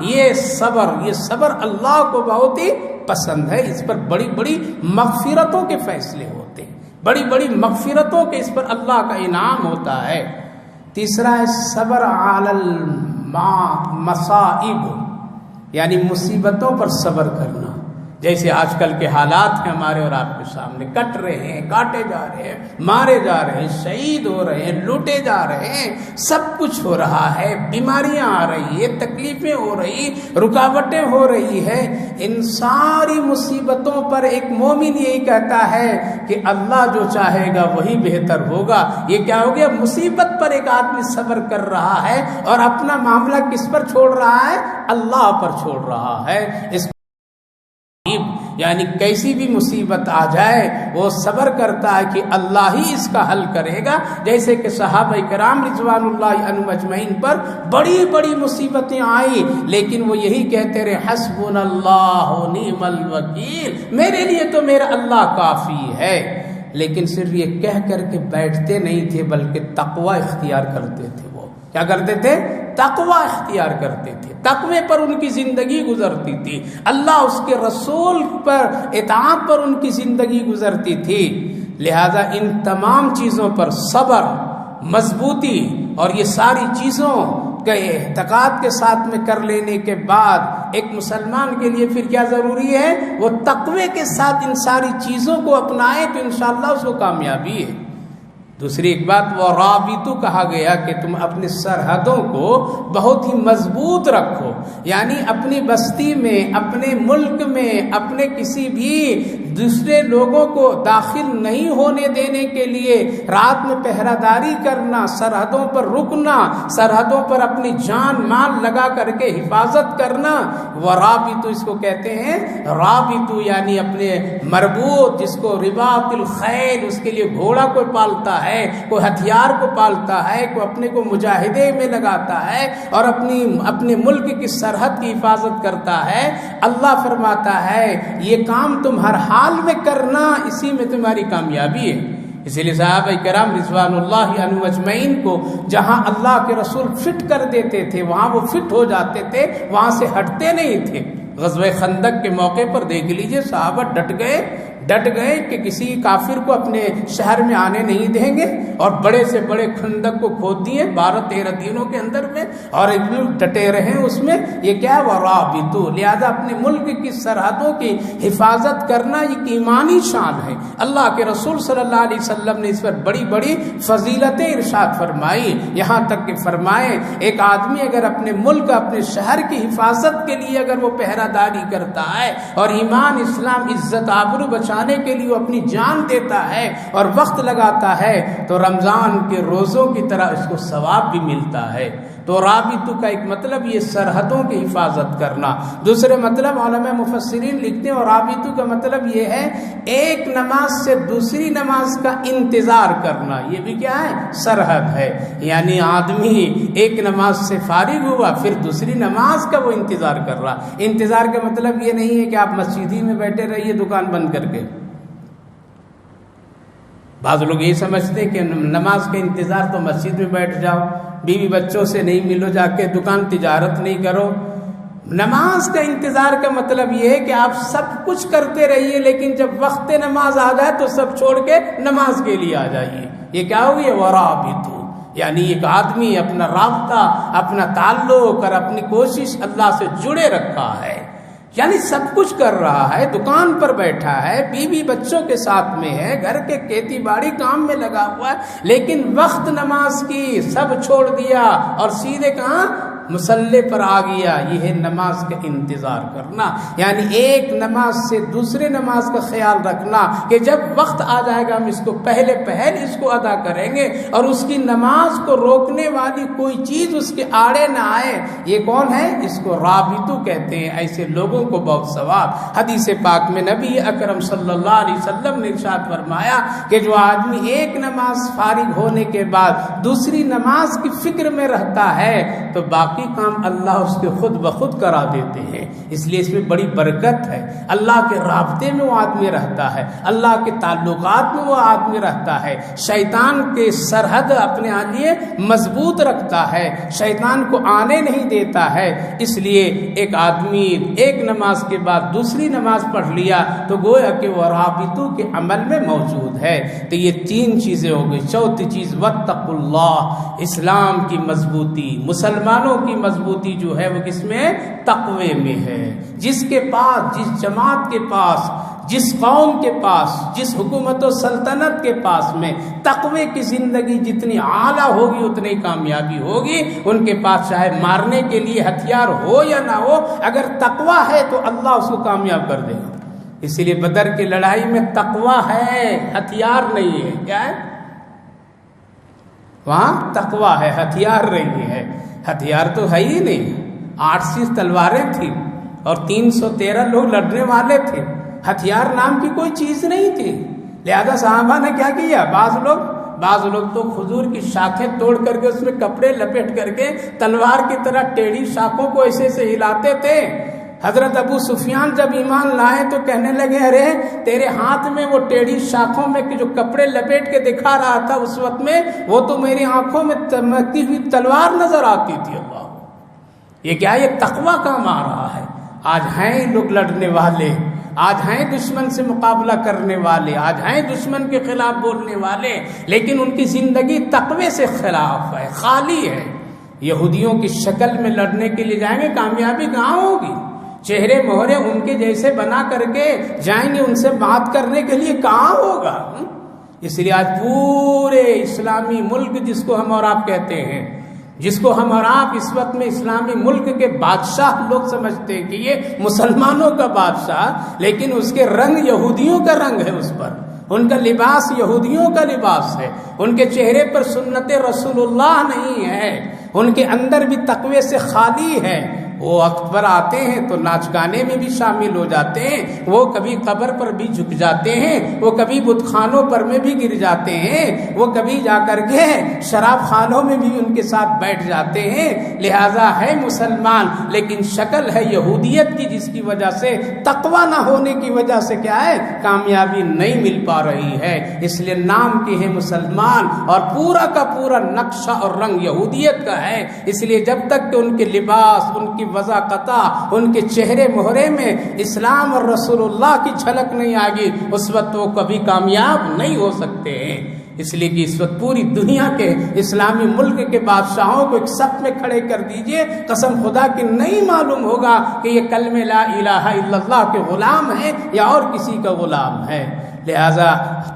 یہ صبر اللہ کو بہت ہی پسند ہے۔ اس پر بڑی بڑی مغفرتوں کے فیصلے ہوتے ہیں، بڑی بڑی مغفرتوں کے اس پر اللہ کا انعام ہوتا ہے۔ تیسرا ہے صبر علی المصائب، یعنی مصیبتوں پر صبر کرنا۔ جیسے آج کل کے حالات ہیں ہمارے اور آپ کے سامنے، کٹ رہے ہیں، کاٹے جا رہے ہیں، مارے جا رہے ہیں، شہید ہو رہے ہیں، لوٹے جا رہے ہیں، سب کچھ ہو رہا ہے، بیماریاں آ رہی ہیں، تکلیفیں ہو رہی، رکاوٹیں ہو رہی ہے۔ ان ساری مصیبتوں پر ایک مومن یہی کہتا ہے کہ اللہ جو چاہے گا وہی بہتر ہوگا۔ یہ کیا ہو گیا؟ مصیبت پر ایک آدمی صبر کر رہا ہے اور اپنا معاملہ کس پر چھوڑ رہا ہے؟ اللہ پر چھوڑ رہا ہے۔ اس یعنی کیسی بھی مصیبت آ جائے وہ صبر کرتا ہے کہ اللہ ہی اس کا حل کرے گا۔ جیسے کہ صحابہ کرام رضوان اللہ عنہم اجمعین پر بڑی بڑی مصیبتیں آئی، لیکن وہ یہی کہتے رہے حسبنا اللہ و نعم الوکیل، میرے لیے تو میرا اللہ کافی ہے۔ لیکن صرف یہ کہہ کر کے بیٹھتے نہیں تھے، بلکہ تقوی اختیار کرتے تھے۔ وہ کیا کرتے تھے؟ تقوی اختیار کرتے تھے، تقوی پر ان کی زندگی گزرتی تھی، اللہ اس کے رسول پر اطاعت پر ان کی زندگی گزرتی تھی۔ لہذا ان تمام چیزوں پر صبر، مضبوطی اور یہ ساری چیزوں کے اعتقاد کے ساتھ میں کر لینے کے بعد ایک مسلمان کے لیے پھر کیا ضروری ہے؟ وہ تقوی کے ساتھ ان ساری چیزوں کو اپنائے تو انشاءاللہ اس کو کامیابی ہے۔ دوسری ایک بات، وہ رابطو کہا گیا کہ تم اپنی سرحدوں کو بہت ہی مضبوط رکھو، یعنی اپنی بستی میں، اپنے ملک میں، اپنے کسی بھی دوسرے لوگوں کو داخل نہیں ہونے دینے کے لیے رات میں پہرہ داری کرنا، سرحدوں پر رکنا، سرحدوں پر اپنی جان مال لگا کر کے حفاظت کرنا۔ وہ رابطو اس کو کہتے ہیں، رابطو یعنی اپنے مربوط، جس کو رباط الخیل، اس کے لیے گھوڑا کوئی پالتا ہے، کوئی ہتھیار کو پالتا ہے، کوئی اپنے کو مجاہدے میں لگاتا ہے اور اپنے ملک کی سرحد کی حفاظت کرتا ہے۔ اللہ فرماتا ہے یہ کام تم ہر حال میں کرنا، اسی میں تمہاری کامیابی ہے۔ اسی لیے صحابہ کرام رضوان اللہ عنہم اجمعین کو جہاں اللہ کے رسول فٹ کر دیتے تھے وہاں وہ فٹ ہو جاتے تھے، وہاں سے ہٹتے نہیں تھے۔ غزوہ خندق کے موقع پر دیکھ لیجئے، صحابہ ڈٹ گئے، ڈٹ گئے کہ کسی کافر کو اپنے شہر میں آنے نہیں دیں گے، اور بڑے سے بڑے خندق کو کھود دیے 12-13 دنوں کے اندر میں، اور ایک دم ڈٹے رہے اس میں۔ یہ کیا ہے؟ ورابطو، لہذا اپنے ملک کی سرحدوں کی حفاظت کرنا ایک ایمانی شان ہے۔ اللہ کے رسول صلی اللہ علیہ وسلم نے اس پر بڑی بڑی فضیلتیں ارشاد فرمائی، یہاں تک کہ فرمائے ایک آدمی اگر اپنے ملک اپنے شہر کی حفاظت کے لیے اگر وہ پہرہ داری کرتا ہے اور ایمان اسلام عزت آبرو بچانے کے لیے وہ اپنی جان دیتا ہے اور وقت لگاتا ہے تو رمضان کے روزوں کی طرح اس کو ثواب بھی ملتا ہے۔ تو رابطو کا ایک مطلب یہ سرحدوں کی حفاظت کرنا، دوسرے مطلب علماء مفسرین لکھتے ہیں اور رابطو کا مطلب یہ ہے ایک نماز سے دوسری نماز کا انتظار کرنا، یہ بھی کیا ہے؟ سرحد ہے۔ یعنی آدمی ایک نماز سے فارغ ہوا پھر دوسری نماز کا وہ انتظار کر رہا۔ انتظار کا مطلب یہ نہیں ہے کہ آپ مسجد ہی میں بیٹھے رہیے دکان بند کر کے۔ بعض لوگ یہ سمجھتے ہیں کہ نماز کا انتظار تو مسجد میں بیٹھ جاؤ، بیوی بچوں سے نہیں ملو، جا کے دکان تجارت نہیں کرو۔ نماز کا انتظار کا مطلب یہ ہے کہ آپ سب کچھ کرتے رہیے لیکن جب وقت نماز آ جائے تو سب چھوڑ کے نماز کے لیے آ جائیے۔ یہ کیا ہوگی؟ ورابطو، یعنی ایک آدمی اپنا رابطہ، اپنا تعلق اور اپنی کوشش اللہ سے جڑے رکھا ہے، یعنی سب کچھ کر رہا ہے، دکان پر بیٹھا ہے، بیوی بچوں کے ساتھ میں ہے، گھر کے کھیتی باڑی کام میں لگا ہوا ہے، لیکن وقت نماز کی سب چھوڑ دیا اور سیدھے کہاں؟ مصلی پر آ گیا۔ یہ ہے نماز کا انتظار کرنا، یعنی ایک نماز سے دوسرے نماز کا خیال رکھنا کہ جب وقت آ جائے گا ہم اس کو پہلے اس کو ادا کریں گے اور اس کی نماز کو روکنے والی کوئی چیز اس کے آڑے نہ آئے۔ یہ کون ہے؟ اس کو رابطو کہتے ہیں۔ ایسے لوگوں کو بہت ثواب۔ حدیث پاک میں نبی اکرم صلی اللہ علیہ وسلم نے ارشاد فرمایا کہ جو آدمی ایک نماز فارغ ہونے کے بعد دوسری نماز کی فکر میں رہتا ہے تو باقی کام اللہ اس کے خود بخود کرا دیتے ہیں۔ اس لیے اس میں بڑی برکت ہے۔ اللہ کے رابطے میں وہ آدمی رہتا ہے، اللہ کے تعلقات میں وہ آدمی رہتا ہے، شیطان کے سرحد اپنے لیے مضبوط رکھتا ہے، شیطان کو آنے نہیں دیتا ہے۔ اس لیے ایک آدمی ایک نماز کے بعد دوسری نماز پڑھ لیا تو گویا کہ وہ رابطو کے عمل میں موجود ہے۔ تو یہ 3 چیزیں ہو گئی۔ چوتھی چیز واتقوا اللہ، اسلام کی مضبوطی، مسلمانوں کی مضبوطی جو ہے وہ کس میں؟ تقوی میں ہے۔ جس کے پاس، جس جماعت کے پاس، جس قوم کے پاس، جس حکومت و سلطنت کے پاس میں تقوی کی زندگی جتنی اعلیٰ ہوگی اتنی کامیابی ہوگی۔ ان کے پاس چاہے مارنے کے لیے ہتھیار ہو یا نہ ہو، اگر تقوی ہے تو اللہ اس کو کامیاب کر دے گا۔ اسی لیے بدر کی لڑائی میں تقوی ہے، ہتھیار نہیں ہے۔ کیا ہے؟ وہاں تقوی ہے، ہتھیار نہیں ہے۔ ہتھیار تو ہے ہی نہیں، 8 تلواریں تھیں اور 313 لوگ لڑنے والے تھے، ہتھیار نام کی کوئی چیز نہیں تھی۔ لہذا صحابہ نے کیا کیا؟ بعض لوگ تو کھجور کی شاخیں توڑ کر کے اس میں کپڑے لپیٹ کر کے تلوار کی طرح ٹیڑھی شاخوں کو ایسے سے ہلاتے تھے۔ حضرت ابو سفیان جب ایمان لائے تو کہنے لگے ارے تیرے ہاتھ میں وہ ٹیڑھی شاخوں میں جو کپڑے لپیٹ کے دکھا رہا تھا اس وقت میں وہ تو میری آنکھوں میں چمکتی ہوئی تلوار نظر آتی تھی۔ اللہ، یہ کیا؟ یہ تقوی کام آ رہا ہے۔ آج ہیں لوگ لڑنے والے، آج ہیں دشمن سے مقابلہ کرنے والے، آج ہیں دشمن کے خلاف بولنے والے، لیکن ان کی زندگی تقوی سے خلاف ہے، خالی ہے۔ یہودیوں کی شکل میں لڑنے کے لیے جائیں گے، کامیابی کہاں ہوگی؟ چہرے مہرے ان کے جیسے بنا کر کے جائیں گے، ان سے بات کرنے کے لیے کہاں ہوگا؟ اس لیے آج پورے اسلامی ملک جس کو ہم اور آپ کہتے ہیں، جس کو ہم اور آپ اس وقت میں اسلامی ملک کے بادشاہ لوگ سمجھتے ہیں کہ یہ مسلمانوں کا بادشاہ، لیکن اس کے رنگ یہودیوں کا رنگ ہے، اس پر ان کا لباس یہودیوں کا لباس ہے، ان کے چہرے پر سنت رسول اللہ نہیں ہے، ان کے اندر بھی تقوی سے خالی ہے۔ وہ وقت پر آتے ہیں تو ناچ گانے میں بھی شامل ہو جاتے ہیں، وہ کبھی قبر پر بھی جھک جاتے ہیں، وہ کبھی بت خانوں پر میں بھی گر جاتے ہیں، وہ کبھی جا کر کے شراب خانوں میں بھی ان کے ساتھ بیٹھ جاتے ہیں۔ لہذا ہے مسلمان لیکن شکل ہے یہودیت کی، جس کی وجہ سے تقوی نہ ہونے کی وجہ سے کیا ہے؟ کامیابی نہیں مل پا رہی ہے۔ اس لیے نام کے ہیں مسلمان اور پورا کا پورا نقشہ اور رنگ یہودیت کا ہے۔ اس لیے جب تک کہ ان کے لباس، ان کی وضاقتا، ان کے چہرے مہرے میں اسلام اور رسول اللہ کی جھلک نہیں آ گئی، اس وقت وہ کبھی کامیاب نہیں ہو سکتے ہیں۔ اس لیے کہ اس وقت پوری دنیا کے اسلامی ملک کے بادشاہوں کو ایک صف میں کھڑے کر دیجئے، قسم خدا کی نہیں معلوم ہوگا کہ یہ کلمہ لا الہ الا اللہ کے غلام ہیں یا اور کسی کا غلام ہے۔ لہذا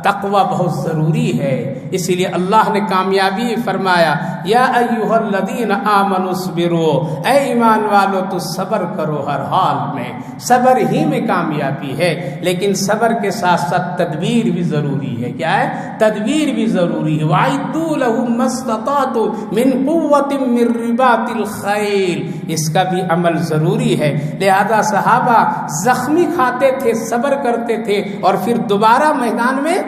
تقوی بہت ضروری ہے، اسی لیے اللہ نے کامیابی فرمایا یا ایھا الذین آمنوا اصبروا، اے ایمان والو تو صبر کرو ہر حال میں، صبر ہی میں کامیابی ہے، لیکن صبر کے ساتھ ساتھ تدبیر بھی ضروری ہے۔ کیا ہے؟ تدبیر بھی ضروری ہے۔ وَأَعِدُّوا لَهُم مَّا اسْتَطَعْتُم مِّن قُوَّةٍ مِّن رِّبَاطِ الْخَيْلِ، اس کا بھی عمل ضروری ہے۔ لہذا صحابہ زخمی کھاتے تھے، صبر کرتے تھے اور پھر دوبارہ میدان میں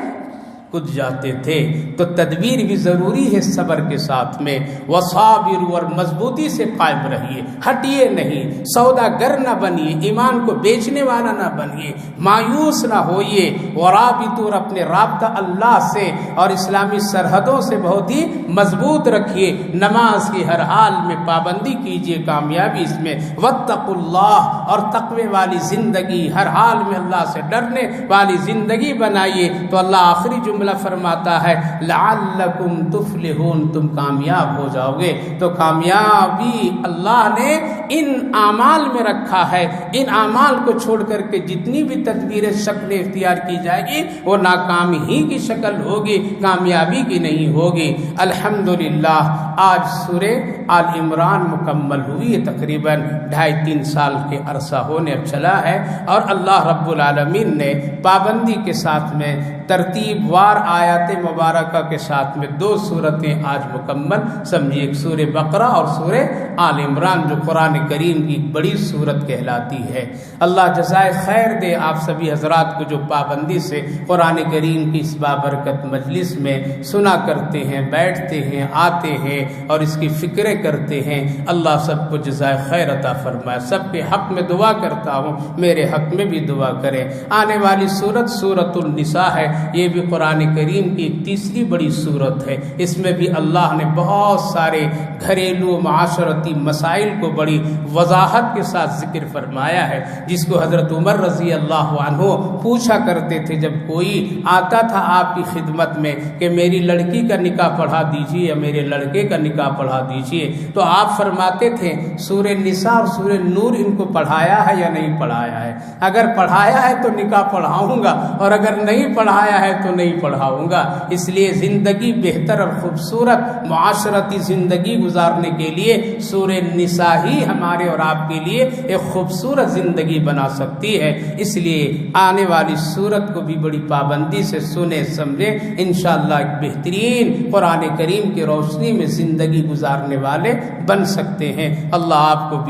کود جاتے تھے۔ تو تدبیر بھی ضروری ہے صبر کے ساتھ میں۔ وصابروا، اور مضبوطی سے قائم رہیے، ہٹیے نہیں، سوداگر نہ بنیے، ایمان کو بیچنے والا نہ بنیے، مایوس نہ ہوئیے۔ ورابطوا، اور اپنے رابطہ اللہ سے اور اسلامی سرحدوں سے بہت ہی مضبوط رکھیے، نماز کی ہر حال میں پابندی کیجیے، کامیابی اس میں۔ واتقوا اللہ، اور تقوی والی زندگی، ہر حال میں اللہ سے ڈرنے والی زندگی بنائیے۔ تو اللہ آخری جملہ فرماتا ہے لعلکم تفلحون، تم کامیاب ہو جاؤ گے۔ تو کامیابی اللہ نے ان اعمال میں رکھا ہے، ان اعمال کو چھوڑ کر کے جتنی بھی تدبیریں شکلیں اختیار کی جائے گی وہ ناکامی ہی کی شکل ہوگی، کامیابی کی نہیں ہوگی۔ الحمدللہ آج سورہ آل عمران مکمل ہوئی ہے، تقریباً 2.5-3 سال کے عرصہ ہونے اب چلا ہے، اور اللہ رب العالمین نے پابندی کے ساتھ میں ترتیب وار آیات مبارکہ کے ساتھ میں 2 سورتیں آج مکمل سمجھیے، ایک سورہ بقرہ اور سورہ آل عمران، جو قرآن کریم کی ایک بڑی سورت کہلاتی ہے۔ اللہ جزائے خیر دے آپ سبھی حضرات کو جو پابندی سے قرآن کریم کی اس بابرکت مجلس میں سنا کرتے ہیں، بیٹھتے ہیں، آتے ہیں اور اس کی فکریں کرتے ہیں۔ اللہ سب کو جزائے خیر عطا فرمائے۔ سب کے حق میں دعا کرتا ہوں، میرے حق میں بھی دعا کریں۔ آنے والی سورت سورۃ النساء ہے، یہ بھی قرآن کریم کی ایک تیسری بڑی سورت ہے۔ اس میں بھی اللہ نے بہت سارے گھریلو معاشرتی مسائل کو بڑی وضاحت کے ساتھ ذکر فرمایا ہے، جس کو حضرت عمر رضی اللہ عنہ پوچھا کرتے تھے جب کوئی آتا تھا آپ کی خدمت میں کہ میری لڑکی کا نکاح پڑھا دیجیے یا میرے لڑکے کا نکاح پڑھا دیجیے، تو آپ فرماتے تھے سورہ نساء اور سورہ نور ان کو پڑھایا ہے یا نہیں پڑھایا ہے؟ اگر پڑھایا ہے تو نکاح پڑھاؤں گا، اور اگر نہیں پڑھایا ہے تو نہیں پڑھاؤں گا۔ اس لیے زندگی بہتر اور خوبصورت معاشرتی زندگی گزارنے کے لیے سورہ نساء ہی ہمارے اور آپ کے لیے ایک خوبصورت زندگی بنا سکتی ہے۔ اس لیے آنے والی سورت کو بھی بڑی پابندی سے سنیں سمجھیں، انشاءاللہ ایک بہترین قرآن کریم کی روشنی میں زندگی گزارنے والے بن سکتے ہیں۔ اللہ آپ کو بھی